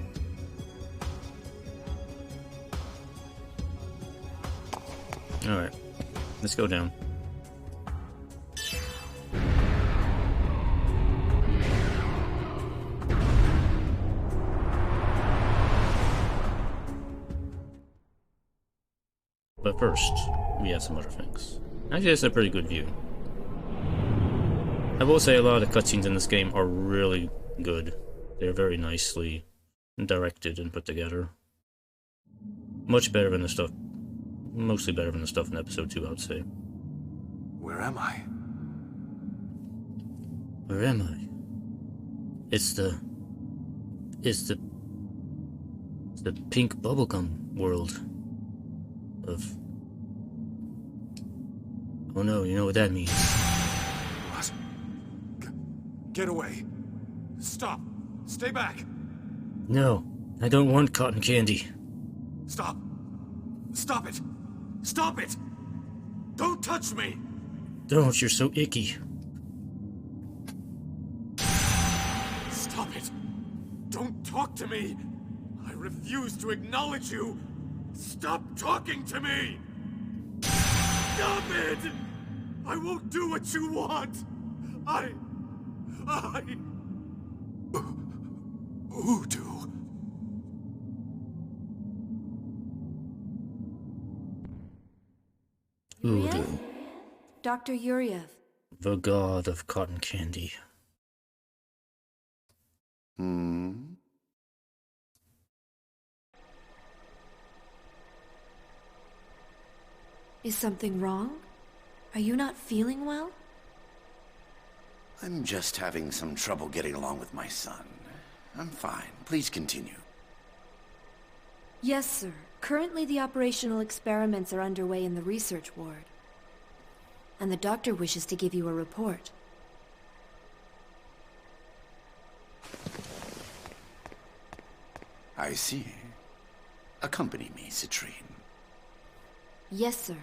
Alright, let's go down. But first, we have some other things. Actually, it's a pretty good view. I will say a lot of the cutscenes in this game are really good. They're very nicely directed and put together. Much better than the stuff, mostly better than the stuff in episode 2, I would say. Where am I? Where am I? It's the pink bubblegum world of... Oh no, you know what that means. What? Get away. Stop. Stay back. No, I don't want cotton candy. Stop. Stop it. Stop it. Don't touch me. Don't, you're so icky. Stop it. Don't talk to me. I refuse to acknowledge you. Stop talking to me. Stop it. I won't do what you want. Voodoo. Voodoo. Dr. Yuriev. The god of cotton candy. Is something wrong? Are you not feeling well? I'm just having some trouble getting along with my son. I'm fine. Please continue. Yes, sir. Currently, the operational experiments are underway in the research ward. And the doctor wishes to give you a report. I see. Accompany me, Citrine. Yes, sir.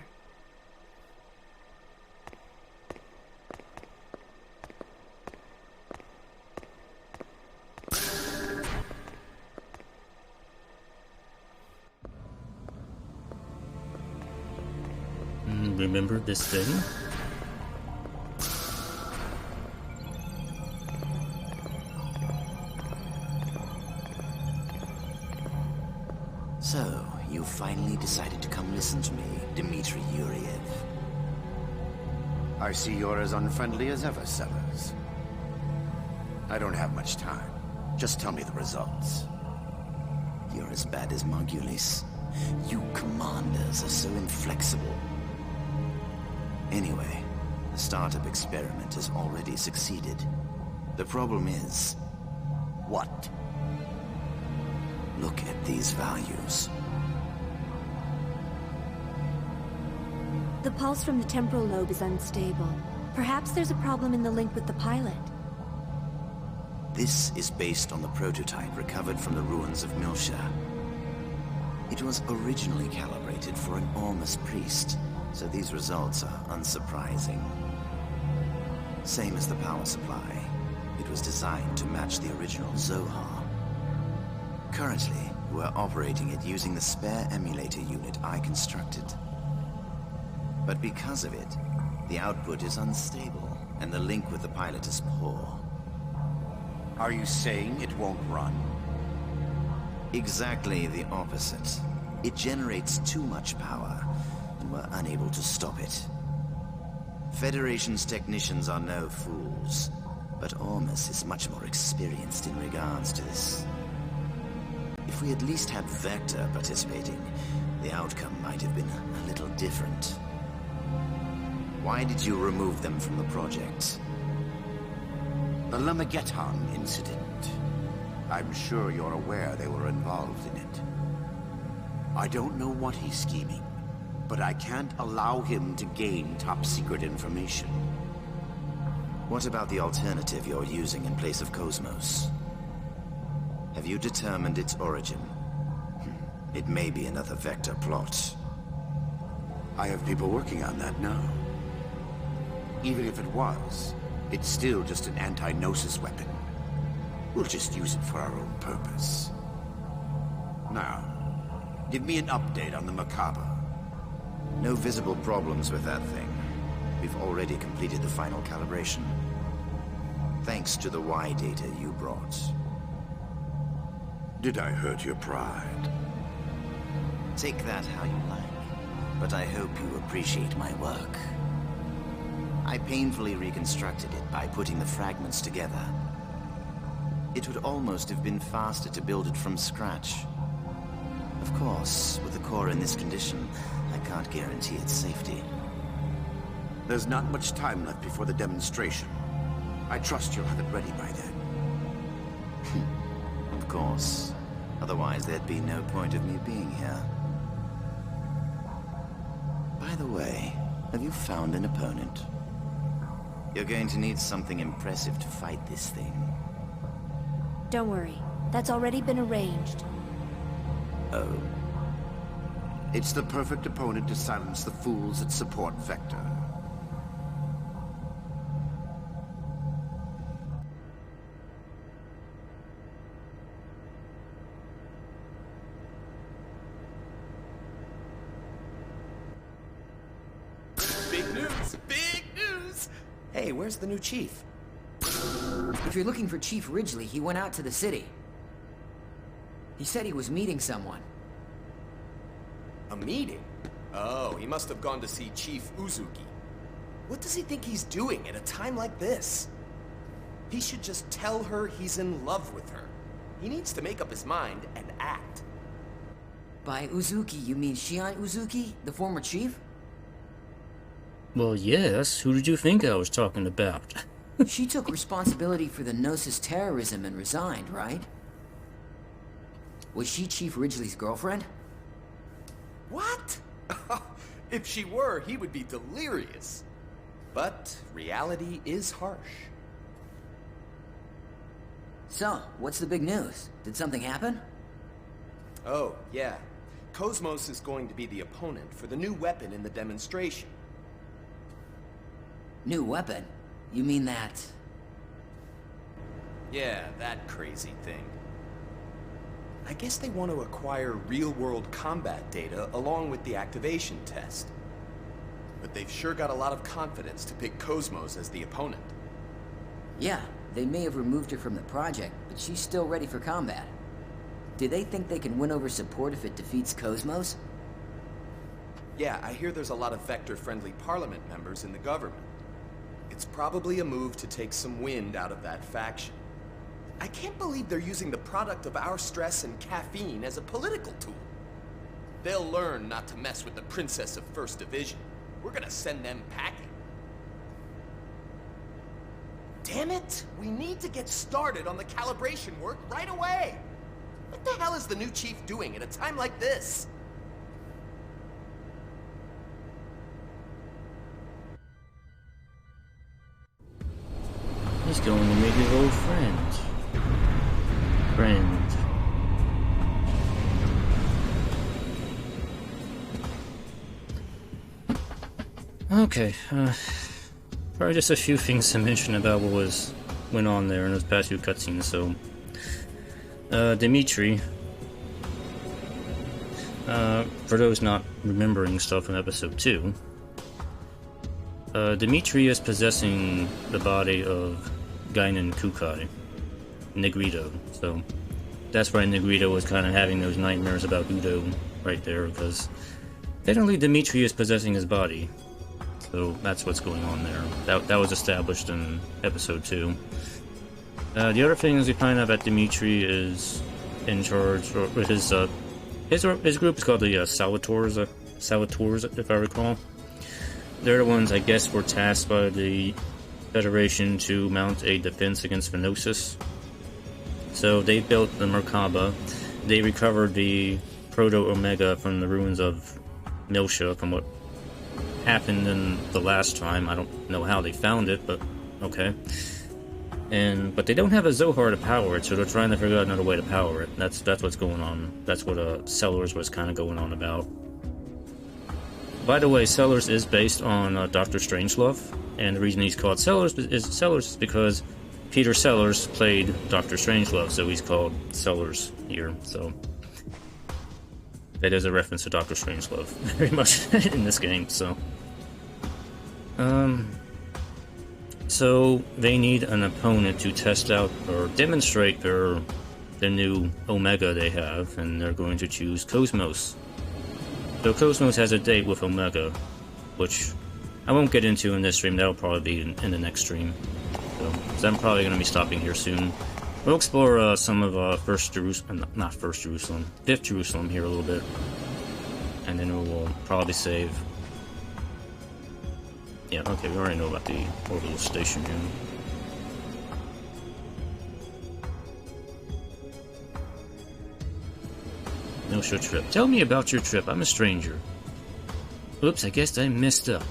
Remember this thing? So, you finally decided to come listen to me, Dmitri Yuriev. I see you're as unfriendly as ever, Sellers. I don't have much time. Just tell me the results. You're as bad as Margulis. You commanders are so inflexible. Anyway, the startup experiment has already succeeded. The problem is... What? Look at these values. The pulse from the temporal lobe is unstable. Perhaps there's a problem in the link with the pilot. This is based on the prototype recovered from the ruins of Milsha. It was originally calibrated for an Ormus priest, so these results are unsurprising. Same as the power supply. It was designed to match the original Zohar. Currently, we're operating it using the spare emulator unit I constructed. But because of it, the output is unstable, and the link with the pilot is poor. Are you saying it won't run? Exactly the opposite. It generates too much power, and we're unable to stop it. Federation's technicians are no fools, but Ormus is much more experienced in regards to this. If we at least had Vector participating, the outcome might have been a little different. Why did you remove them from the project? The Lemageton incident. I'm sure you're aware they were involved in it. I don't know what he's scheming, but I can't allow him to gain top-secret information. What about the alternative you're using in place of Cosmos? Have you determined its origin? It may be another Vector plot. I have people working on that now. Even if it was, it's still just an anti-Gnosis weapon. We'll just use it for our own purpose. Now, give me an update on the Macabre. No visible problems with that thing. We've already completed the final calibration. Thanks to the Y data you brought. Did I hurt your pride? Take that how you like, but I hope you appreciate my work. I painfully reconstructed it by putting the fragments together. It would almost have been faster to build it from scratch. Of course, with the core in this condition, I can't guarantee its safety. There's not much time left before the demonstration. I trust you'll have it ready by then. Of course. Otherwise, there'd be no point of me being here. By the way, have you found an opponent? You're going to need something impressive to fight this thing. Don't worry. That's already been arranged. Oh. It's the perfect opponent to silence the fools that support Vector. Big news! Big news! Hey, where's the new chief? If you're looking for Chief Ridgely, he went out to the city. He said he was meeting someone. A meeting? Oh, he must have gone to see Chief Uzuki. What does he think he's doing at a time like this? He should just tell her he's in love with her. He needs to make up his mind and act. By Uzuki, you mean Shion Uzuki, the former chief? Well, yes. Who did you think I was talking about? She took responsibility for the Gnosis terrorism and resigned, right? Was she Chief Ridgely's girlfriend? What? If she were, he would be delirious. But reality is harsh. So, what's the big news? Did something happen? Oh, yeah. Cosmos is going to be the opponent for the new weapon in the demonstration. New weapon? You mean that? Yeah, that crazy thing. I guess they want to acquire real-world combat data along with the activation test. But they've sure got a lot of confidence to pick Cosmos as the opponent. Yeah, they may have removed her from the project, but she's still ready for combat. Do they think they can win over support if it defeats Cosmos? Yeah, I hear there's a lot of Vector-friendly Parliament members in the government. It's probably a move to take some wind out of that faction. I can't believe they're using the product of our stress and caffeine as a political tool. They'll learn not to mess with the Princess of First Division. We're gonna send them packing. Damn it! We need to get started on the calibration work right away! What the hell is the new chief doing at a time like this? He's going to meet his old friend. Okay, probably just a few things to mention about what went on there in those past few cutscenes. So, Dimitri, for those not remembering stuff from episode 2, Dimitri is possessing the body of Guinan Kukai, Negrito. So that's why Negrito was kind of having those nightmares about Udo right there, because technically Dimitri is possessing his body. So that's what's going on there. That was established in episode 2. The other thing is we find out that Dimitri is in charge, or his group is called the Salvatores, if I recall. They're the ones, I guess, were tasked by the Federation to mount a defense against Xenosis. So they built the Merkaba. They recovered the Proto-Omega from the ruins of Miltia, from what happened in the last time. I don't know how they found it, but okay. But they don't have a Zohar to power it, so they're trying to figure out another way to power it. That's what's going on. That's what Sellers was kind of going on about. By the way, Sellers is based on Dr. Strangelove, and the reason he's called Sellers is because Peter Sellers played Dr. Strangelove, so he's called Sellers here. So that is a reference to Dr. Strangelove, very much in this game. So they need an opponent to test out or demonstrate the new Omega they have, and they're going to choose Cosmos. So Cosmos has a date with Omega, which I won't get into in this stream. That'll probably be in the next stream. So I'm probably going to be stopping here soon. We'll explore some of Fifth Jerusalem here a little bit, and then we'll probably save. Yeah, okay, we already know about the orbital station here. No show trip. Tell me about your trip. I'm a stranger. Oops, I guess I messed up.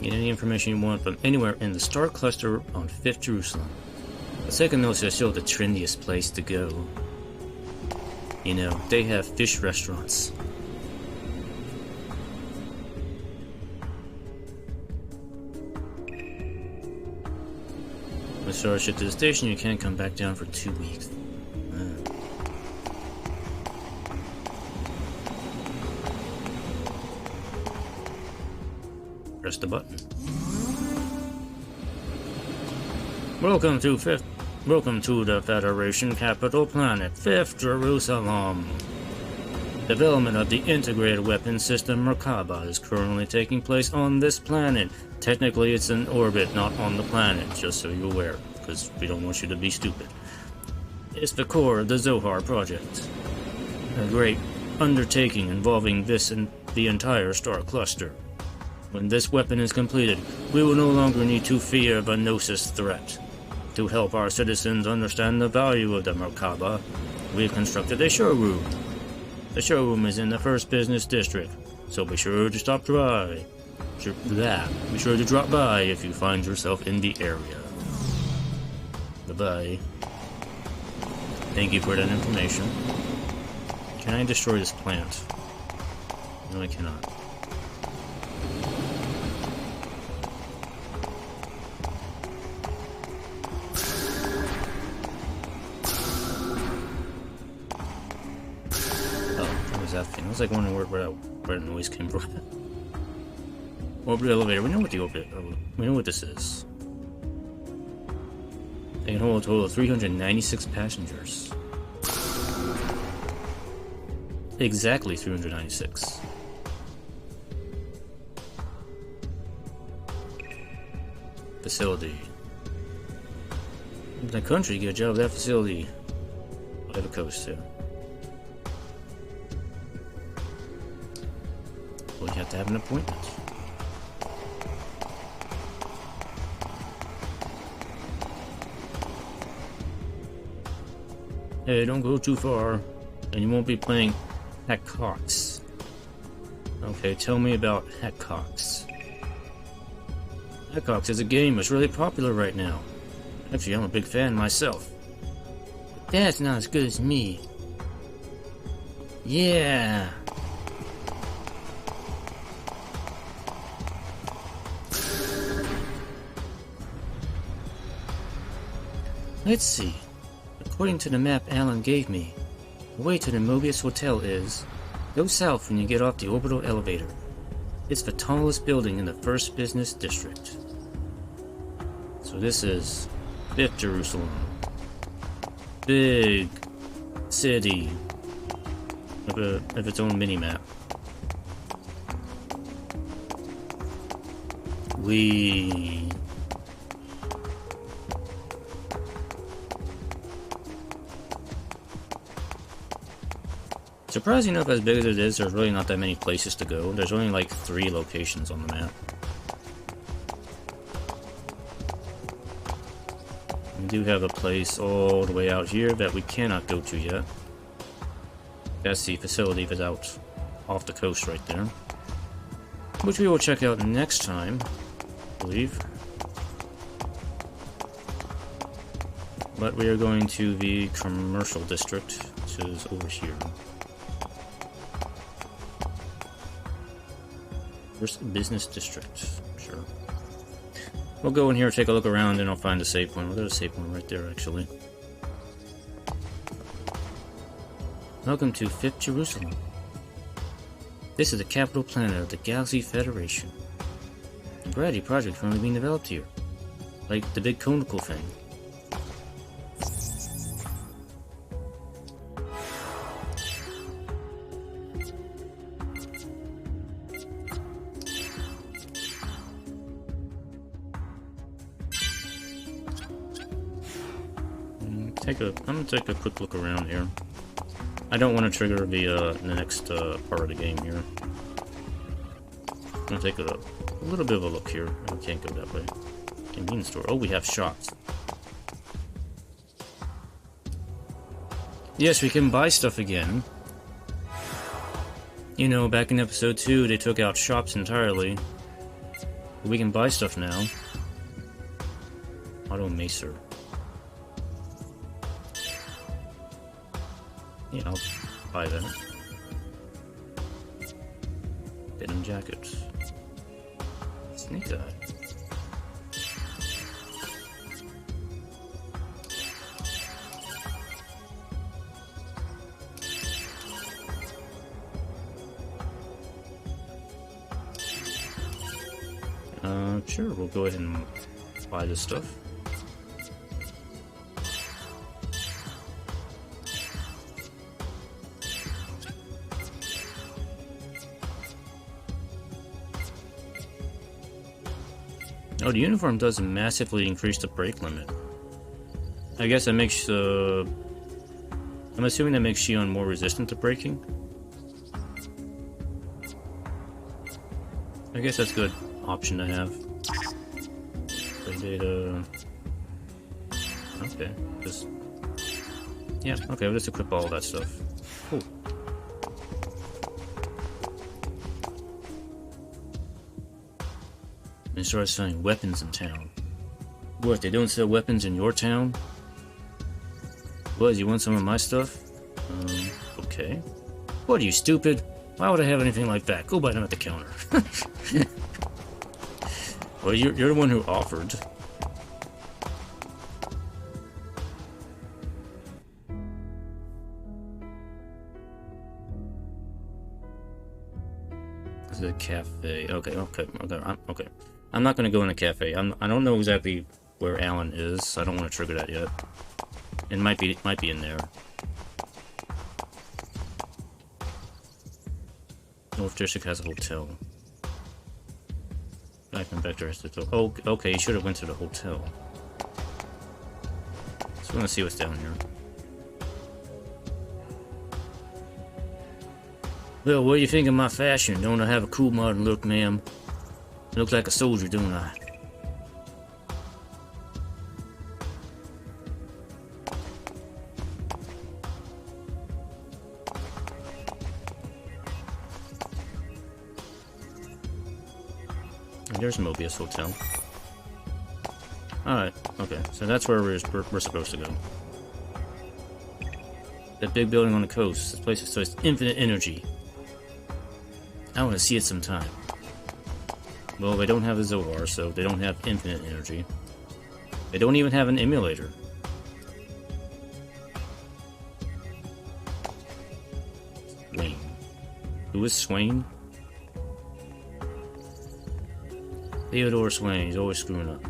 Get any information you want from anywhere in the Star Cluster on 5th Jerusalem. The second note says still the trendiest place to go. You know, they have fish restaurants. When you start ship to the station, you can't come back down for 2 weeks. Press the button. Welcome to the Federation capital planet, 5th Jerusalem. Development of the integrated weapon system Merkaba is currently taking place on this planet. Technically, it's in orbit, not on the planet, just so you're aware, because we don't want you to be stupid. It's the core of the Zohar project. A great undertaking involving this and the entire star cluster. When this weapon is completed, we will no longer need to fear the Gnosis threat. To help our citizens understand the value of the Merkaba, we have constructed a showroom. The showroom is in the first business district, so be sure to stop by. Be sure to drop by if you find yourself in the area. Bye-bye. Thank you for that information. Can I destroy this plant? No, I cannot. That thing. I was like wondering where the noise came from. Orbit elevator. We know what the orbit. We know what this is. They can hold a total of 396 passengers. Exactly 396. Facility. In the country, get a job at that facility. I have a coast too. Well, you have to have an appointment. Hey, don't go too far, and you won't be playing Hackcox. Okay, tell me about Hackcox. Hackcox is a game that's really popular right now. Actually, I'm a big fan myself. But that's not as good as me. Yeah. Let's see. According to the map Alan gave me, the way to the Mobius Hotel is go south when you get off the orbital elevator. It's the tallest building in the first business district. So this is 5th Jerusalem. Big city of its own mini-map. Surprising enough, as big as it is, there's really not that many places to go. There's only like 3 locations on the map. We do have a place all the way out here that we cannot go to yet. That's the facility that's out off the coast right there. Which we will check out next time, I believe. But we are going to the commercial district, which is over here. First business district, sure. We'll go in here, take a look around, and I'll find a save point. Well, there's a save point right there, actually. Welcome to 5th Jerusalem. This is the capital planet of the Galaxy Federation. A variety of projects currently being developed here, like the big conical thing. I'm gonna take a quick look around here. I don't want to trigger the next part of the game here. I'm gonna take a little bit of a look here. I can't go that way. Convenience store. Oh, we have shops. Yes, we can buy stuff again. You know, back in episode 2, they took out shops entirely. But we can buy stuff now. Auto Macer. Yeah, I'll buy that. Denim jackets. Snake eye. Sure, we'll go ahead and buy this stuff. Oh, the uniform does massively increase the brake limit. I guess that makes, I'm assuming that makes Shion more resistant to braking. I guess that's a good option to have. Play data. Okay, just... Yeah, okay, we'll just equip all that stuff. Cool. And start selling weapons in town. What, they don't sell weapons in your town? What, you want some of my stuff? Okay. What, are you stupid? Why would I have anything like that? Go buy them at the counter. Well, you're the one who offered. This is a cafe. Okay. I'm not gonna go in a cafe. I don't know exactly where Alan is, so I don't want to trigger that yet. It might be in there. North District has a hotel. Back and Vector has the hotel. Oh, okay, you should have went to the hotel. So we're gonna see what's down here. Well, what do you think of my fashion? Don't I have a cool modern look, ma'am? I look like a soldier, don't I? There's Mobius Hotel. Alright, okay, so that's where we're supposed to go. That big building on the coast. This place is infinite energy. I want to see it sometime. Well, they don't have the Zohar, so they don't have infinite energy. They don't even have an emulator. Swain. Who is Swain? Theodore Swain. He's always screwing up.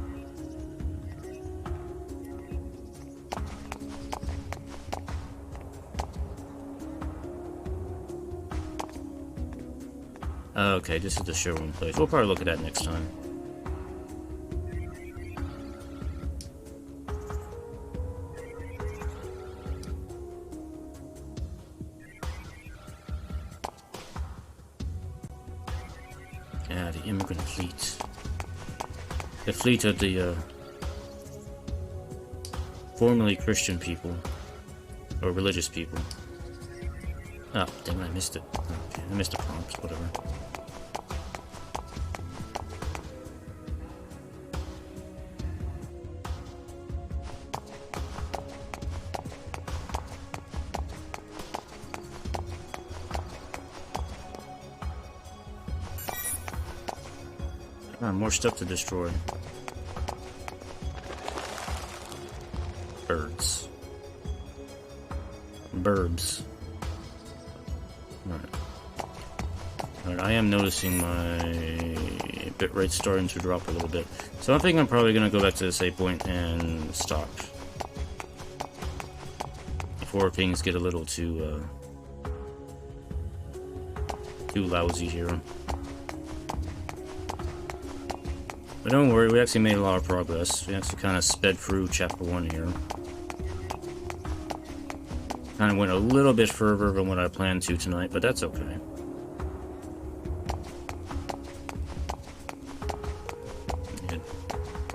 Okay, this is the showroom place. We'll probably look at that next time. Yeah, the immigrant fleet. The fleet of the formerly Christian people, or religious people. Oh, damn it, I missed it. Okay, I missed the prompt, whatever. More stuff to destroy. Birds. Burbs. Alright, I am noticing my bitrate starting to drop a little bit. So I think I'm probably going to go back to the save point and stop. Before things get a little too lousy here. But don't worry, we actually made a lot of progress. We actually kind of sped through Chapter 1 here. Kind of went a little bit further than what I planned to tonight, but that's okay.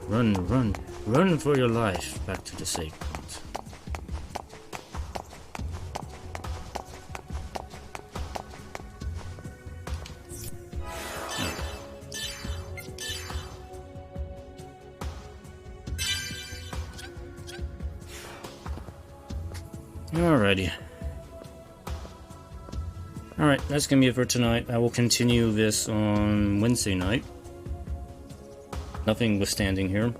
Run for your life back to the save point. Alrighty. Alright, that's gonna be it for tonight. I will continue this on Wednesday night. Nothing withstanding here.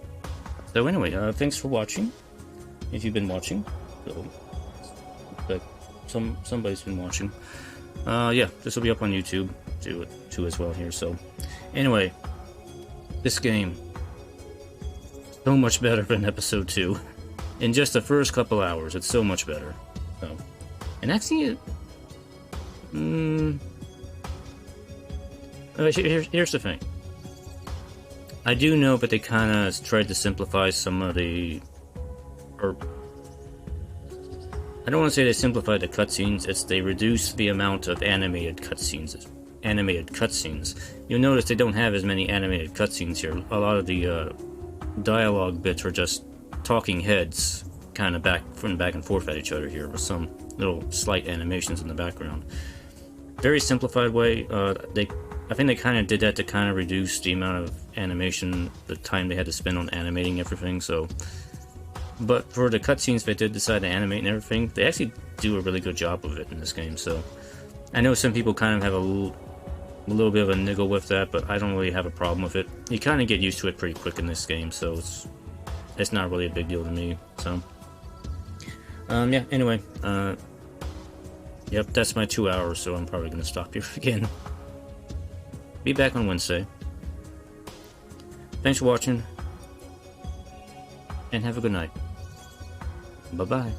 So anyway, thanks for watching. If you've been watching. So, but somebody's been watching. Yeah, this will be up on YouTube too as well here. So anyway, this game, so much better than episode 2. In just the first couple hours, it's so much better. So, and actually, here's the thing. I do know, but they kind of tried to simplify some of the, or I don't want to say they simplified the cutscenes. It's they reduced the amount of animated cutscenes. You'll notice they don't have as many animated cutscenes here. A lot of the dialogue bits are just talking heads kind of back and forth at each other here with some little slight animations in the background. Very simplified way. I think they kind of did that to kind of reduce the amount of animation, the time they had to spend on animating everything. So But for the cutscenes they did decide to animate and everything, they actually do a really good job of it in this game. So I know some people kind of have a little bit of a niggle with that, but I don't really have a problem with it. You kind of get used to it pretty quick in this game, so it's not really a big deal to me. So yeah, anyway, yep, that's my 2 hours, so I'm probably going to stop here again. Be back on Wednesday. Thanks for watching, and have a good night. Bye-bye.